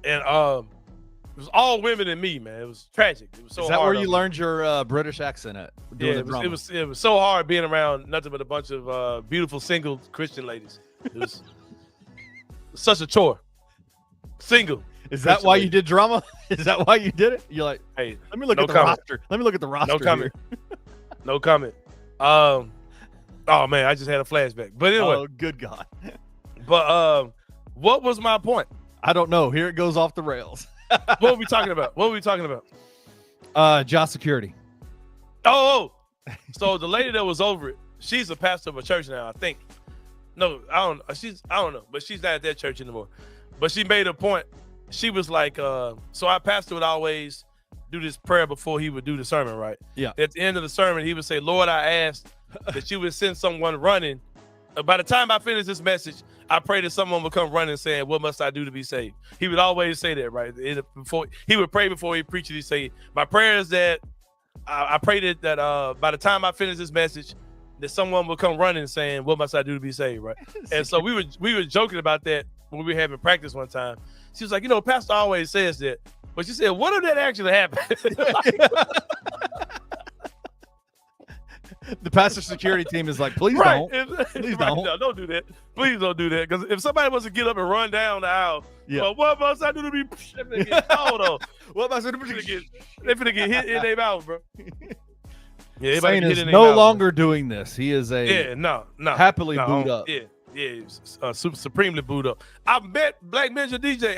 And it was all women and me, man. It was tragic. It was so hard. Is that where you learned your British accent at? Yeah, it was so hard being around nothing but a bunch of beautiful single Christian ladies. It was such a chore. Single. Is that why you did drama? Is that why you did it? You're like, hey, let me look at the roster. Let me look at the roster. No comment. No comment. Oh man, I just had a flashback. But anyway. Oh, good God. But what was my point? I don't know. Here it goes off the rails. What were we talking about? Job security. Oh. So the lady that was over it, she's a pastor of a church now, I think. No, I don't know, but she's not at that church anymore. But she made a point. She was like, so our pastor would always do this prayer before he would do the sermon, right? Yeah. At the end of the sermon, he would say, Lord, I ask that you would send someone running. By the time I finish this message, I pray that someone will come running saying, what must I do to be saved? He would always say that, right? He would pray before he preached. He'd say, my prayer is that I pray that by the time I finish this message, that someone will come running saying, what must I do to be saved, right? And so we were joking about that when we were having practice one time. She was like, pastor always says that. But she said, what if that actually happened? The pastor security team is like, please don't. Please don't. No, don't do that. Please don't do that. Because if somebody wants to get up and run down the aisle, what must I do to be what must I do to get they're finna get hit in their mouth, bro. Yeah, Sain is no longer doing this. He is happily booed up. Yeah, supremely booed up. I met Black Ninja DJ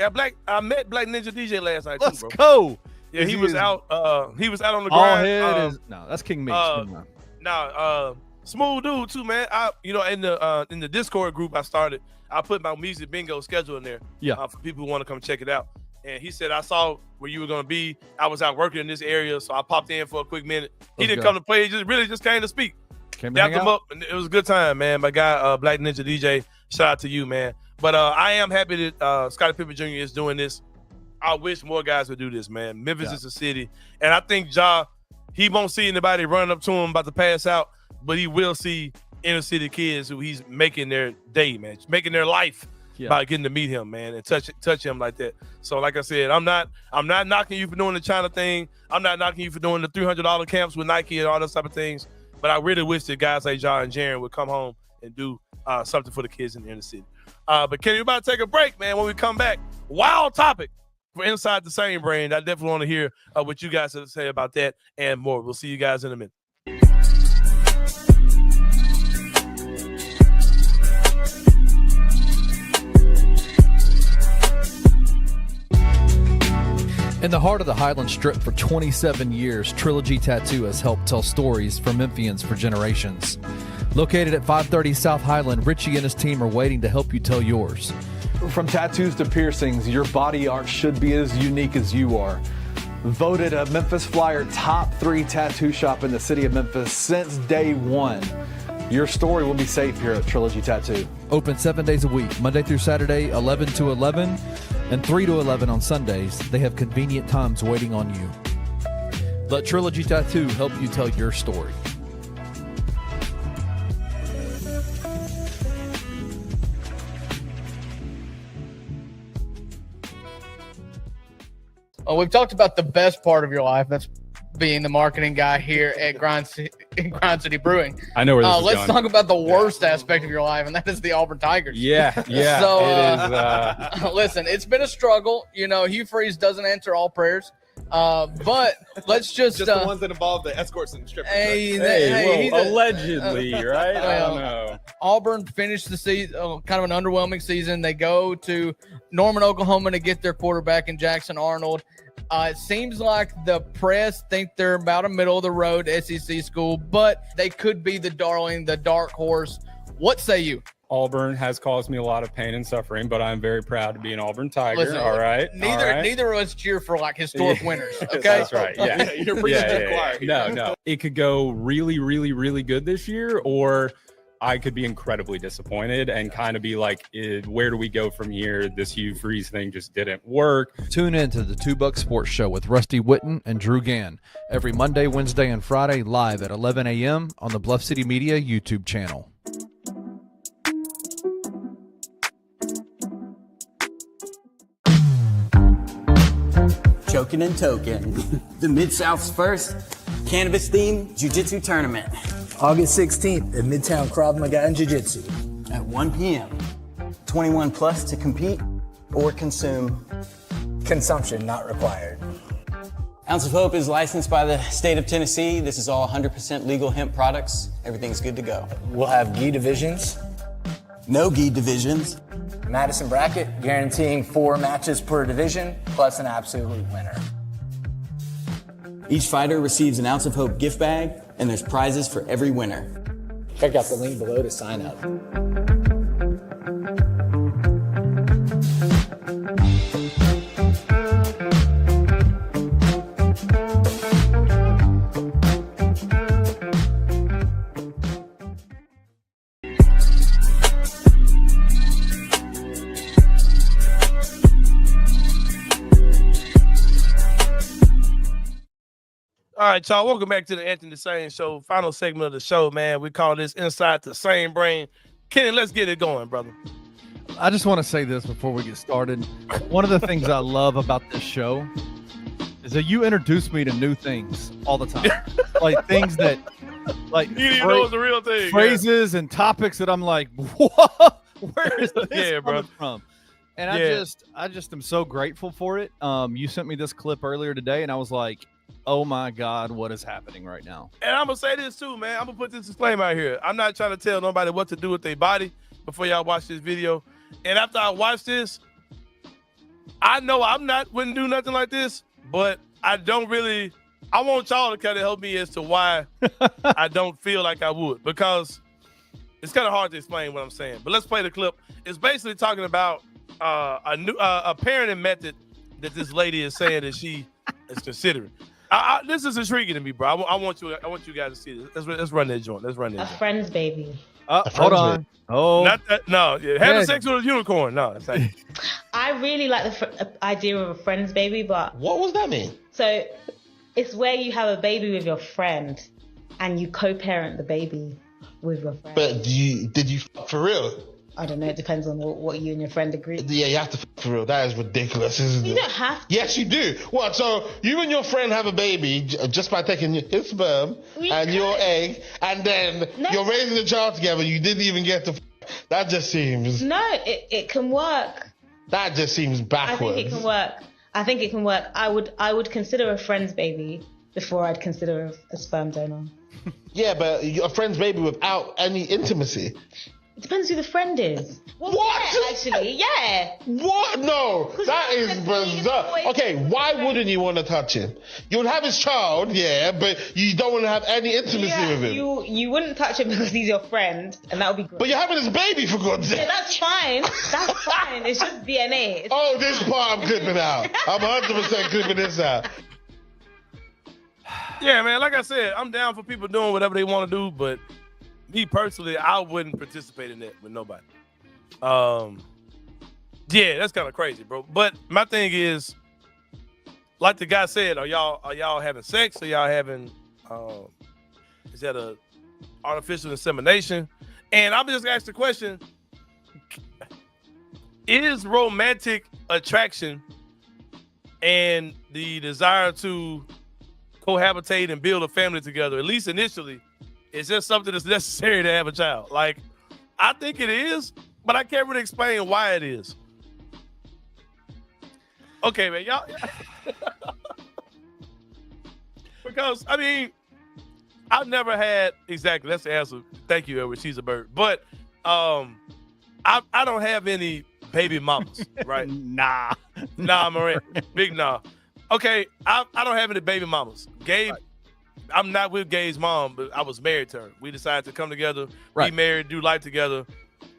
last night. Let's too, bro. go. Yeah, he was out. He was out on the grind. That's King Meeks. Smooth dude too, man. In the Discord group I started, I put my music bingo schedule in there. Yeah, for people who want to come check it out. And he said, I saw where you were going to be. I was out working in this area, so I popped in for a quick minute. He didn't come to play. He just came to speak. Dapped him up, and it was a good time, man. My guy, Black Ninja DJ, shout out to you, man. But I am happy that Scotty Pippen Jr. is doing this. I wish more guys would do this, man. Memphis is a city. And I think Ja, he won't see anybody running up to him about to pass out, but he will see inner city kids who he's making their day, man, making their life by getting to meet him, man, and touch him like that. So, like I said, I'm not knocking you for doing the China thing. I'm not knocking you for doing the $300 camps with Nike and all those type of things. But I really wish that guys like John and Jaren would come home and do something for the kids in the inner city. But Kenny, we're about to take a break, man. When we come back, wild topic for Inside the Sain Brain. I definitely want to hear what you guys have to say about that and more. We'll see you guys in a minute. In the heart of the Highland Strip for 27 years, Trilogy Tattoo has helped tell stories for Memphians for generations. Located at 530 South Highland, Richie and his team are waiting to help you tell yours. From tattoos to piercings, your body art should be as unique as you are. Voted a Memphis Flyer top 3 tattoo shop in the city of Memphis since day one. Your story will be safe here at Trilogy Tattoo. Open 7 days a week, Monday through Saturday, 11 to 11, and 3 to 11 on Sundays. They have convenient times waiting on you. Let Trilogy Tattoo help you tell your story. We've talked about the best part of your life. That's being the marketing guy here at Grind City Brewing. I know where this is let's going. talk about the worst aspect of your life, and that is the Auburn Tigers. Yeah. So, it is. Listen, it's been a struggle. You know, Hugh Freeze doesn't answer all prayers. But let's just the ones that involve the escorts and strippers. Allegedly, right? I don't know. Auburn finished the season, kind of an underwhelming season. They go to Norman, Oklahoma to get their quarterback in Jackson Arnold. It seems like the press think they're about a middle of the road SEC school, but they could be the darling, the dark horse. What say you? Auburn has caused me a lot of pain and suffering, but I'm very proud to be an Auburn Tiger. Listen, all right. Neither of us cheer for like historic winners. Okay, that's right. Yeah, you're preaching to the choir. No. It could go really, really, really good this year, or I could be incredibly disappointed and kind of be like, where do we go from here? This Hugh Freeze thing just didn't work. Tune in to the $2 Sports Show with Rusty Witten and Drew Gann every Monday, Wednesday, and Friday live at 11 a.m. on the Bluff City Media YouTube channel. Choking and token. The Mid-South's first cannabis-themed jiu-jitsu tournament. August 16th at Midtown Krav Maga and Jiu-Jitsu. At 1 p.m. 21 plus to compete or consume. Consumption not required. Ounce of Hope is licensed by the state of Tennessee. This is all 100% legal hemp products. Everything's good to go. We'll have gi divisions. No gi divisions. Madison bracket, guaranteeing 4 matches per division, plus an absolute winner. Each fighter receives an Ounce of Hope gift bag, and there's prizes for every winner. Check out the link below to sign up. All right, y'all. Welcome back to the Anthony Sain Show. Final segment of the show, man. We call this Inside the Sain Brain. Kenny, let's get it going, brother. I just want to say this before we get started. One of the things I love about this show is that you introduce me to new things all the time. Like things that, like, you didn't even know it was a real thing. Phrases and topics that I'm like, what? Where is this coming from? And I just am so grateful for it. You sent me this clip earlier today, and I was like, oh my God, what is happening right now? And I'm going to say this too, man. I'm going to put this disclaimer out here. I'm not trying to tell nobody what to do with their body before y'all watch this video. And after I watch this, I know wouldn't do nothing like this, but I want y'all to kind of help me as to why I don't feel like I would, because it's kind of hard to explain what I'm saying. But let's play the clip. It's basically talking about a parenting method that this lady is saying that she is considering. This is intriguing to me, bro. I want you guys to see this. Let's run that joint. A friend's baby. Hold on. Oh, not that. No, having sex with a unicorn. No, that's not. I really like the idea of a friend's baby, but What was that mean? so It's where you have a baby with your friend and you co-parent the baby with your friend. But did you fuck for real? I don't know. It depends on what you and your friend agree. Yeah, you have to fuck for real. That is ridiculous, isn't it? You don't have to. Yes, you do. What? So you and your friend have a baby just by taking his sperm and your egg, and then you're raising a child together. You didn't even get to. That just seems. No, it can work. That just seems backwards. I think it can work. I would consider a friend's baby before I'd consider a sperm donor. Yeah, but a friend's baby without any intimacy. It depends who the friend is. Well, What? Yeah, actually, yeah. What? No, that is bizarre. Okay, why wouldn't you want to touch him? You would have his child, yeah, but you don't want to have any intimacy with him. You wouldn't touch him because he's your friend, and that would be great. But you're having his baby, for God's sake. Yeah, that's fine. That's fine. It's just DNA. This part I'm clipping out. I'm 100% clipping this out. Yeah, man. Like I said, I'm down for people doing whatever they want to do, but me personally, I wouldn't participate in that with nobody. Yeah, that's kind of crazy, bro. But my thing is, like the guy said, are y'all having sex? Are y'all having is that a artificial insemination? And I'm just ask the question: is romantic attraction and the desire to cohabitate and build a family together, at least initially, is just something that's necessary to have a child? Like, I think it is, but I can't really explain why it is. Okay, man, y'all. Because, I mean, I've never had, exactly, that's the answer. Thank you, Edward, she's a bird. But I don't have any baby mamas, right? Nah, Maria, big nah. Okay, I don't have any baby mamas. Gabe, right. I'm not with Gabe's mom, but I was married to her. We decided to come together, be married, do life together.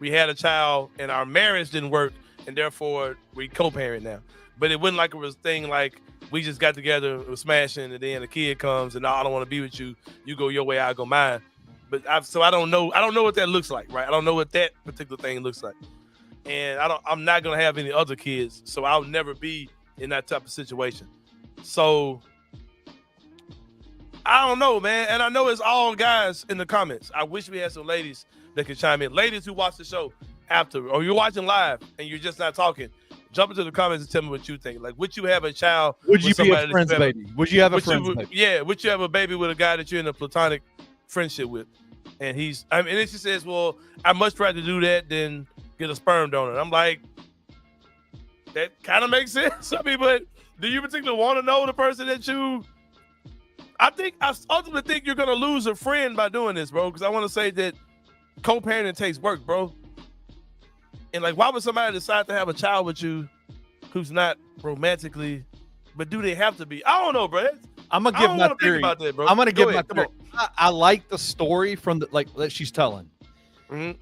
We had a child, and our marriage didn't work, and therefore we co-parent now. But it wasn't like it was a thing like we just got together, it was smashing, and then the kid comes, and I don't want to be with you. You go your way, I go mine. But I don't know what that looks like, right? I don't know what that particular thing looks like, and I'm not gonna have any other kids, so I'll never be in that type of situation. So I don't know, man. And I know it's all guys in the comments. I wish we had some ladies that could chime in. Ladies who watch the show after, or you're watching live and you're just not talking, jump into the comments and tell me what you think. Like, would you have a child? Would you be a friend's baby? Would you have a friend's baby? Yeah. Would you have a baby with a guy that you're in a platonic friendship with? And and then she says, well, I much rather do that than get a sperm donor. I'm like, that kind of makes sense. I mean, but do you particularly want to know the person that you? I ultimately think you're gonna lose a friend by doing this, bro. Because I want to say that co-parenting takes work, bro. And like, why would somebody decide to have a child with you who's not romantically? But do they have to be? I don't know, bro. I'm gonna give my theory. About that, bro. I'm gonna give my theory. I like the story from that she's telling. Mm-hmm.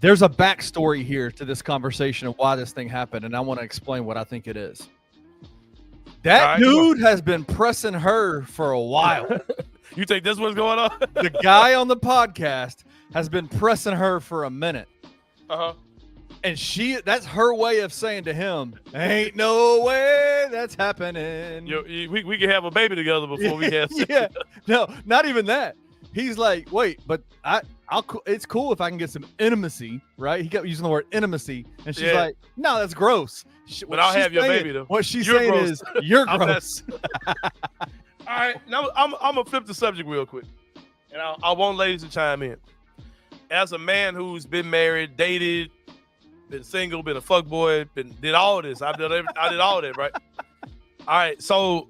There's a backstory here to this conversation of why this thing happened, and I want to explain what I think it is. That dude has been pressing her for a while. You think this what's going on? The guy on the podcast has been pressing her for a minute. Uh-huh. And that's her way of saying to him, ain't no way that's happening. We can have a baby together before we have sex. Yeah. No, not even that. He's like, wait, but it's cool if I can get some intimacy, right? He kept using the word intimacy. And she's like, no, that's gross. But I'll have your baby, though. What she's saying is, you're gross. All right. Now, I'm going to flip the subject real quick. And I want ladies to chime in. As a man who's been married, dated, been single, been a fuckboy, did all this. I did all that, right? All right. So,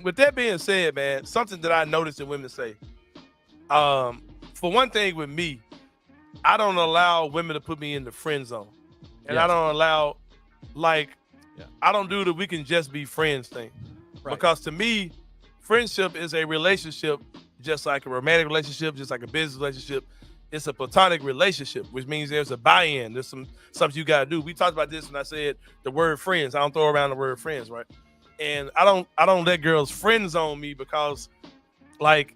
with that being said, man, something that I noticed in women say, for one thing with me, I don't allow women to put me in the friend zone. And I don't allow, I don't do the we can just be friends thing. Right. Because to me, friendship is a relationship just like a romantic relationship, just like a business relationship. It's a platonic relationship, which means there's a buy-in. There's something you gotta do. We talked about this when I said the word friends. I don't throw around the word friends, right? And I don't let girls friend zone me because, like,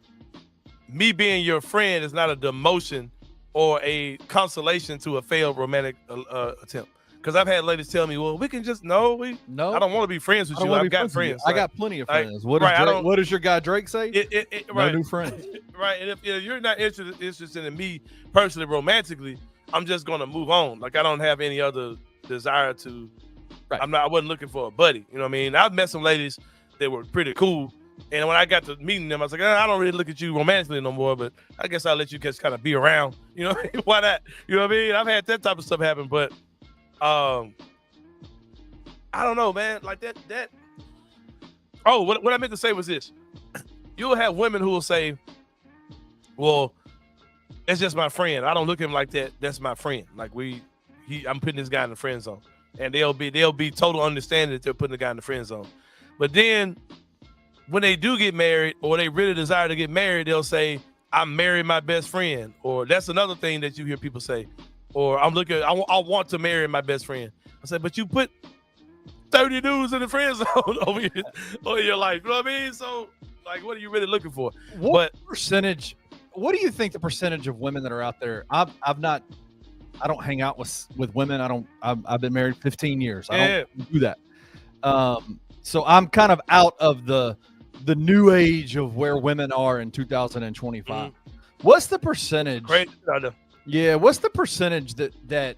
me being your friend is not a demotion or a consolation to a failed romantic attempt. Because I've had ladies tell me, well, we can just no. I don't want to be friends with you. I've got friends. I got plenty of friends. Like, What does your guy Drake say? No new friends. Right. And if you're not interested in me personally, romantically, I'm just gonna move on. Like I don't have any other desire to. Right. I wasn't looking for a buddy. You know what I mean? I've met some ladies that were pretty cool, and when I got to meeting them, I was like, I don't really look at you romantically no more. But I guess I'll let you just kind of be around. You know, why not? You know what I mean? I've had that type of stuff happen, but I don't know, man. Like that. Oh, what I meant to say was this: you'll have women who will say, "Well, it's just my friend. I don't look at him like that. That's my friend. Like I'm putting this guy in the friend zone." And they'll be total understanding that they're putting the guy in the friend zone. But then when they do get married or they really desire to get married, they'll say, I'm marrying my best friend. Or that's another thing that you hear people say. Or I want to marry my best friend. I said, but you put 30 dudes in the friend zone over your life. You know what I mean? So like, what are you really looking for? What do you think the percentage of women that are out there? I don't hang out with women. I've been married 15 years. I don't do that. So I'm kind of out of the new age of where women are in 2025. What's the percentage? Great. Yeah. What's the percentage that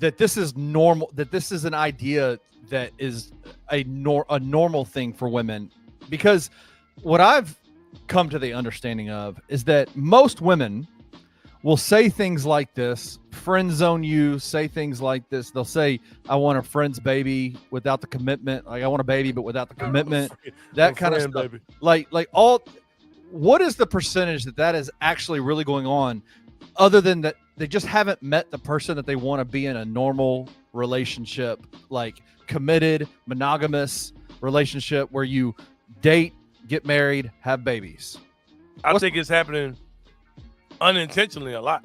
this is normal, that this is an idea that is a normal thing for women? Because what I've come to the understanding of is that most women will say things like this, friend zone you, say things like this. They'll say, I want a friend's baby without the commitment. Like I want a baby, but without the commitment, that kind of stuff. Baby. Like what is the percentage that is actually really going on, other than that they just haven't met the person that they want to be in a normal relationship, like committed, monogamous relationship where you date, get married, have babies? I think it's happening unintentionally a lot.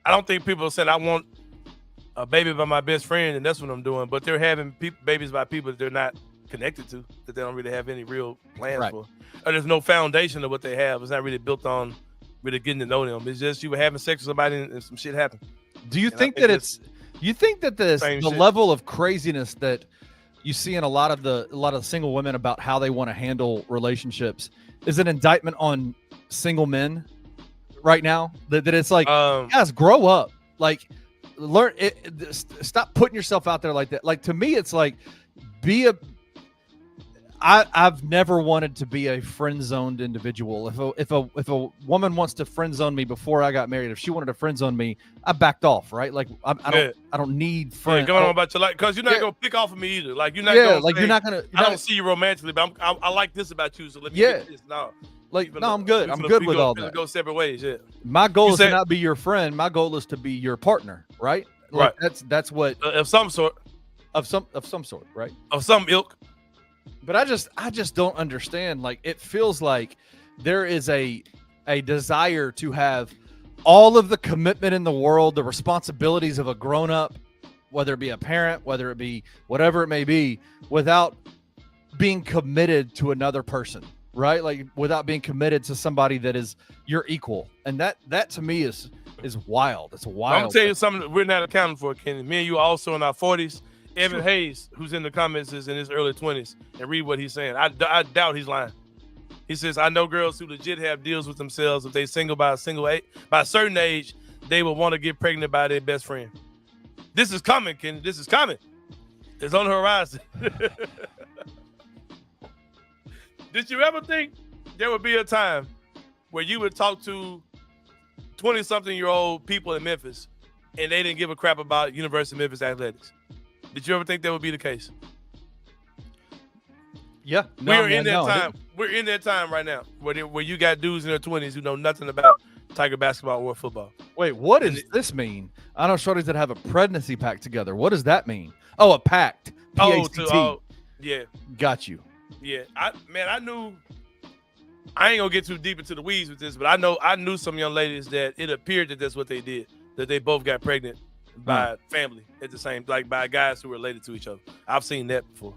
I don't think people said I want a baby by my best friend and that's what I'm doing, but they're having babies by people that they're not connected to, that they don't really have any real plans for. Or there's no foundation of what they have. It's not really built on really getting to know them. It's just you were having sex with somebody and some shit happened. Do you think that the level of craziness that you see in a lot of the single women about how they want to handle relationships is an indictment on single men right now? That it's like, guys, grow up. Like, learn it. Stop putting yourself out there like that. Like, to me, it's like, I've never wanted to be a friend zoned individual. If a woman wants to friend zone me before I got married, if she wanted to friend zone me, I backed off. Right? Like, I don't need friends. Going on about your life, because you're not gonna pick off of me either. Like you're not. Gonna like say, you're not gonna. I don't see you romantically, but I like this about you. So let me get this. No. Like, no, I'm good. I'm good with all that. Go separate ways. Yeah. My goal is to not be your friend. My goal is to be your partner. Right. Like, right. That's what. Of some sort. Of some sort. Right. Of some ilk. But I just don't understand. Like, it feels like there is a desire to have all of the commitment in the world, the responsibilities of a grown up, whether it be a parent, whether it be whatever it may be, without being committed to another person. Right? Like, without being committed to somebody that is your equal. And that to me is wild. It's wild. I'm gonna tell you something that we're not accounting for, Kenny. Me and you are also in our 40s. Evan Hayes, who's in the comments, is in his early 20s. And read what he's saying. I doubt he's lying. He says, I know girls who legit have deals with themselves. If they single by a certain age, they will want to get pregnant by their best friend. This is coming, Kenny. This is coming. It's on the horizon. Did you ever think there would be a time where you would talk to 20-something-year-old people in Memphis and they didn't give a crap about University of Memphis athletics? Did you ever think that would be the case? Yeah. We're in that time. We're in that time right now where you got dudes in their 20s who know nothing about Tiger basketball or football. Wait, what does this mean? I know shorties that have a pregnancy pact together. What does that mean? Oh, a pact. P-A-C-T. Yeah. Got you. Yeah, I knew. I ain't gonna get too deep into the weeds with this, but I knew some young ladies that it appeared that that's what they did. That they both got pregnant by family at the same, like by guys who were related to each other. I've seen that before.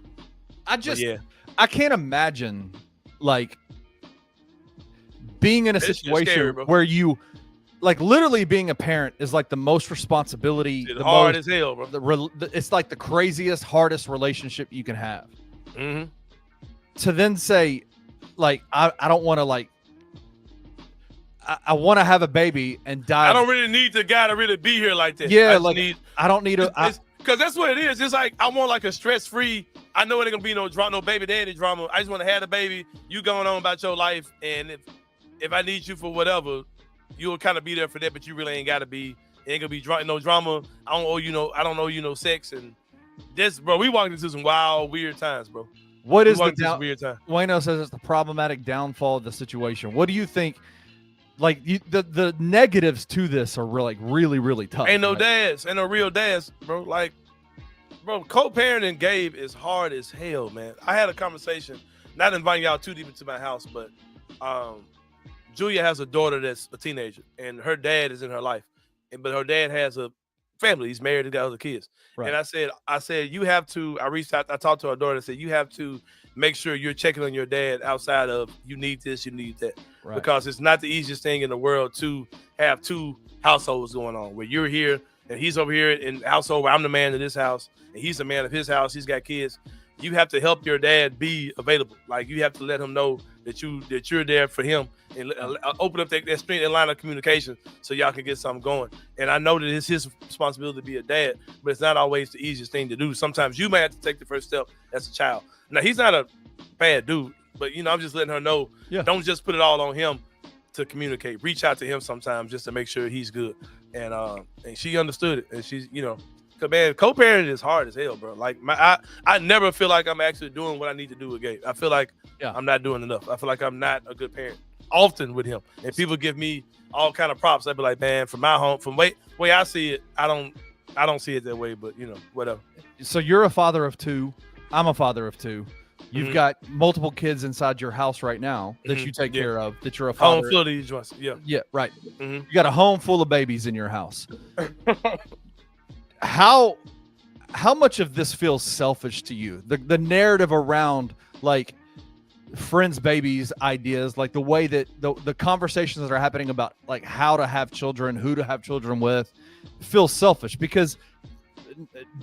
I can't imagine like being in a situation where you like literally being a parent is like the most responsibility. It's hard as hell, bro. It's like the craziest, hardest relationship you can have. Mm-hmm. To then say, like, I don't want to like. I want to have a baby and die. I don't really need the guy to really be here like that. Yeah, I don't need because that's what it is. It's like I want like a stress-free. I know it ain't gonna be no baby daddy drama. I just want to have a baby. You going on about your life, and if I need you for whatever, you'll kind of be there for that. But you really ain't gotta be. It ain't gonna be no drama. I don't owe you no sex and this, bro. We walked into some wild, weird times, bro. What is the weird time? Wayno says it's the problematic downfall of the situation. What do you think? Like the negatives to this are really, really tough. Ain't no dads, ain't no real dads, bro. Like, bro, co-parenting Gabe is hard as hell, man. I had a conversation, not inviting y'all too deep into my house, but Julia has a daughter that's a teenager, and her dad is in her life, but her dad has a family. He's married, he's got other kids. Right. And I said, you have to. I reached out, I talked to her daughter and said, you have to make sure you're checking on your dad outside of you need this, you need that. Right. Because it's not the easiest thing in the world to have two households going on where you're here and he's over here in the household where I'm the man of this house and he's the man of his house. He's got kids. You have to help your dad be available. Like you have to let him know that you're there for him and open up that stream and line of communication so y'all can get something going. And I know that it's his responsibility to be a dad, but it's not always the easiest thing to do. Sometimes you may have to take the first step as a child. Now he's not a bad dude, but I'm just letting her know. Yeah. Don't just put it all on him to communicate. Reach out to him sometimes just to make sure he's good. And she understood it, and she's cause man, co-parenting is hard as hell, bro. Like I never feel like I'm actually doing what I need to do with Gabe. I feel like I'm not doing enough. I feel like I'm not a good parent often with him. And people give me all kind of props. I'd be like, man, from my home, from way I see it, I don't see it that way, but whatever. So you're a father of two. I'm a father of two. You've got multiple kids inside your house right now that you take care of, that you're a father. Home full of these ones. Yeah, right. You got a home full of babies in your house. How much of this feels selfish to you? The narrative around like friends, babies, ideas, like the way that the conversations that are happening about like how to have children, who to have children with, feels selfish because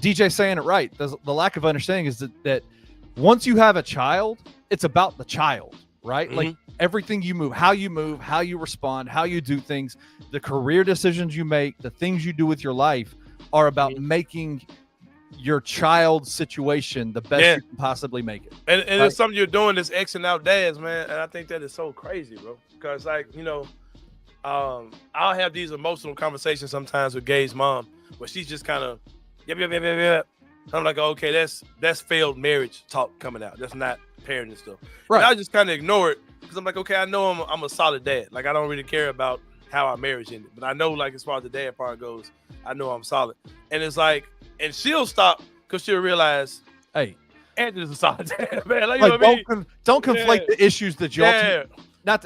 DJ's saying it right. The lack of understanding is that once you have a child, it's about the child, right? Like everything you move, how you respond, how you do things, the career decisions you make, the things you do with your life are about making your child's situation the best you can possibly make it. And right? It's something you're doing that's Xing out dads, man. And I think that is so crazy, bro. Because like, I'll have these emotional conversations sometimes with Gabe's mom where she's just kind of, yep. I'm like, okay, that's failed marriage talk coming out. That's not parenting stuff. Right. And I just kind of ignore it because I'm like, okay, I know I'm a solid dad. Like I don't really care about how our marriage ended, but I know like as far as the dad part goes, I know I'm solid. And it's like, and she'll stop because she'll realize, hey, Anthony's a solid dad, man. Like, you know what I mean? Don't conflate the issues that y'all not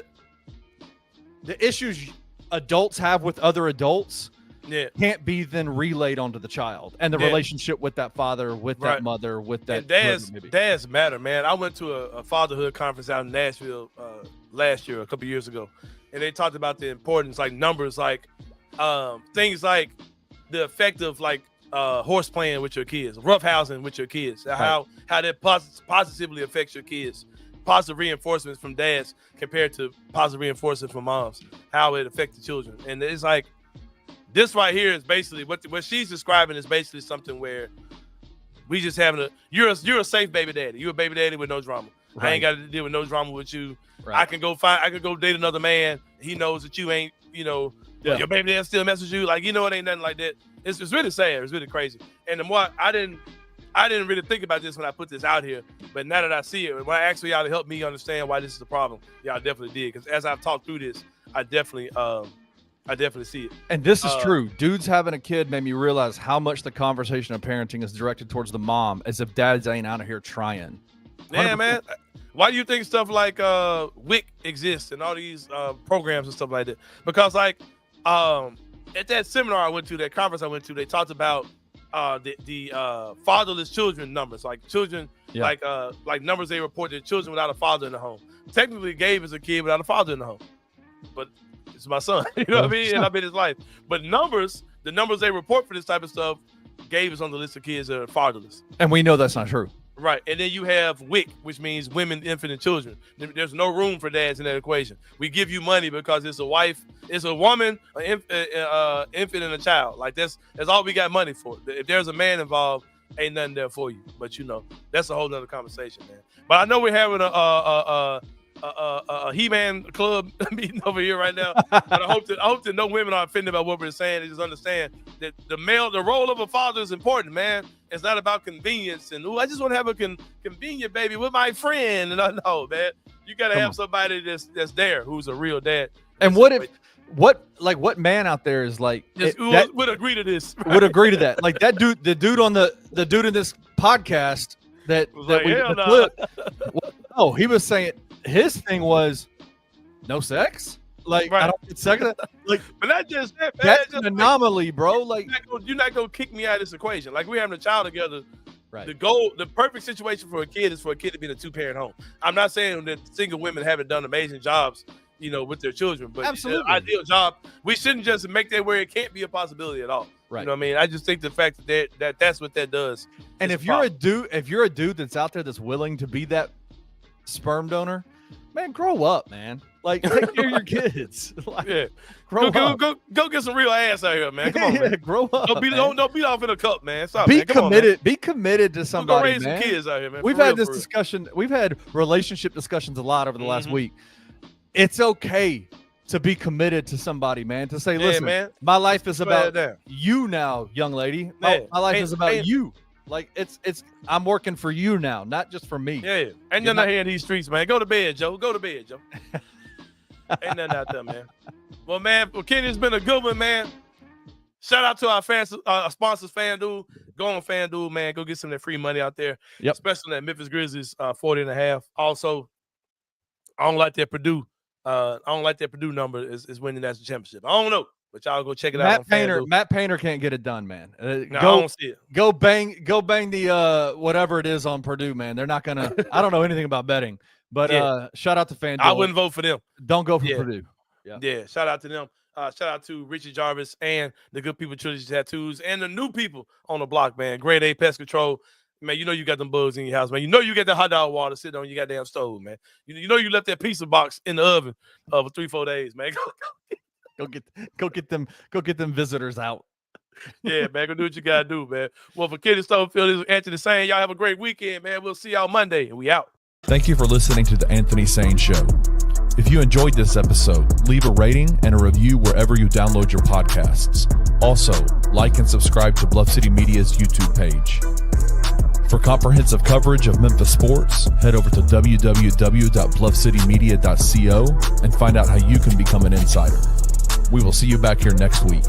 the issues adults have with other adults. Can't be then relayed onto the child and the relationship with that father, with that mother, with that. And dads matter, man. I went to a fatherhood conference out in Nashville last year, a couple years ago, and they talked about the importance, like numbers, like things like the effect of like horse playing with your kids, roughhousing with your kids, how that positively affects your kids. Positive reinforcements from dads compared to positive reinforcement from moms, how it affects the children. And it's like, this right here is basically what she's describing is basically something where we just having you're a safe baby daddy. You're a baby daddy with no drama. Right. I ain't got to deal with no drama with you. Right. I can go date another man. He knows that you ain't, your baby dad still mess with you. Like, it ain't nothing like that. It's really sad. It's really crazy. And the more I didn't really think about this when I put this out here, but now that I see it, when I asked for y'all to help me understand why this is a problem, y'all definitely did. Because as I've talked through this, I definitely see it. And this is true. Dudes having a kid made me realize how much the conversation of parenting is directed towards the mom, as if dads ain't out of here trying. 100%. Yeah, man. Why do you think stuff like WIC exists and all these programs and stuff like that? Because like at that seminar I went to, that conference I went to, they talked about the fatherless children numbers, like children, like numbers they reported children without a father in the home. Technically, Gabe is a kid without a father in the home, but It's my son. You know what I mean? And I've been his life. But the numbers they report for this type of stuff gave us on the list of kids that are fatherless. And we know that's not true. Right. And then you have WIC, which means women, infant, and children. There's no room for dads in that equation. We give you money because it's a wife, it's a woman, an infant, and a child. Like that's all we got money for. If there's a man involved, ain't nothing there for you. But that's a whole nother conversation, man. But I know we're having a He-Man club meeting over here right now. But I hope that no women are offended by what we're saying. They just understand that the role of a father is important, man. It's not about convenience and I just want to have a convenient baby with my friend. And I know, man, you got to have somebody that's there who's a real dad. And what man out there is like would agree to this? Right? Would agree to that? Like that dude, the dude in this podcast that oh, he was saying his thing was no sex. Like I don't get sex. Like, but not just that, man. That's an anomaly, bro. Like you're not gonna kick me out of this equation. Like we're having a child together. Right. The perfect situation for a kid is for a kid to be in a 2-parent home. I'm not saying that single women haven't done amazing jobs, with their children, but absolutely the ideal job. We shouldn't just make that where it can't be a possibility at all. Right. You know what I mean? I just think the fact that's what that does. And if you're a dude that's out there that's willing to be that sperm donor, man, grow up, man. Like, take care of your kids. Like, yeah, go get some real ass out here, man. Come on, man. Grow up. Don't beat off in a cup, man. Stop, be man. Come committed. On, man. Be committed to somebody, raise man. Some kids out here, man. We've had this discussion. We've had relationship discussions a lot over the last week. It's okay to be committed to somebody, man. To say, listen, man, my life is about you now, young lady. My life is about you. Like I'm working for you now, not just for me. Yeah. Ain't nothing out here in these streets, man. Go to bed, Joe. Go to bed, Joe. Ain't nothing out there, man. Well, man, Kenny, it's been a good one, man. Shout out to our fans, sponsors, FanDuel. Go on FanDuel, man. Go get some of that free money out there. Yep. Especially that Memphis Grizzlies 40.5. Also, I don't like that Purdue number is winning the national championship. I don't know, but y'all go check it out. Matt Painter can't get it done, man. No, I don't see it. Go bang the whatever it is on Purdue, man. They're not gonna. I don't know anything about betting, but shout out to FanDuel. I wouldn't vote for them. Don't go for Purdue. Yeah. Shout out to them. Shout out to Richard Jarvis and the good people Trilogy Tattoos and the new people on the block, man. Grade A Pest Control. Man, you got them bugs in your house, man. You got that hot dog water sitting on your goddamn stove, man. You left that pizza box in the oven for 3-4 days, man. Go get them visitors out. Yeah, man. Go do what you gotta do, man. Well, for Kenny Stonefield, this is Anthony Sain. Y'all have a great weekend, man. We'll see y'all Monday, and we out. Thank you for listening to the Anthony Sain Show. If you enjoyed this episode, leave a rating and a review wherever you download your podcasts. Also, like and subscribe to Bluff City Media's YouTube page. For comprehensive coverage of Memphis sports, head over to www.bluffcitymedia.co and find out how you can become an insider. We will see you back here next week.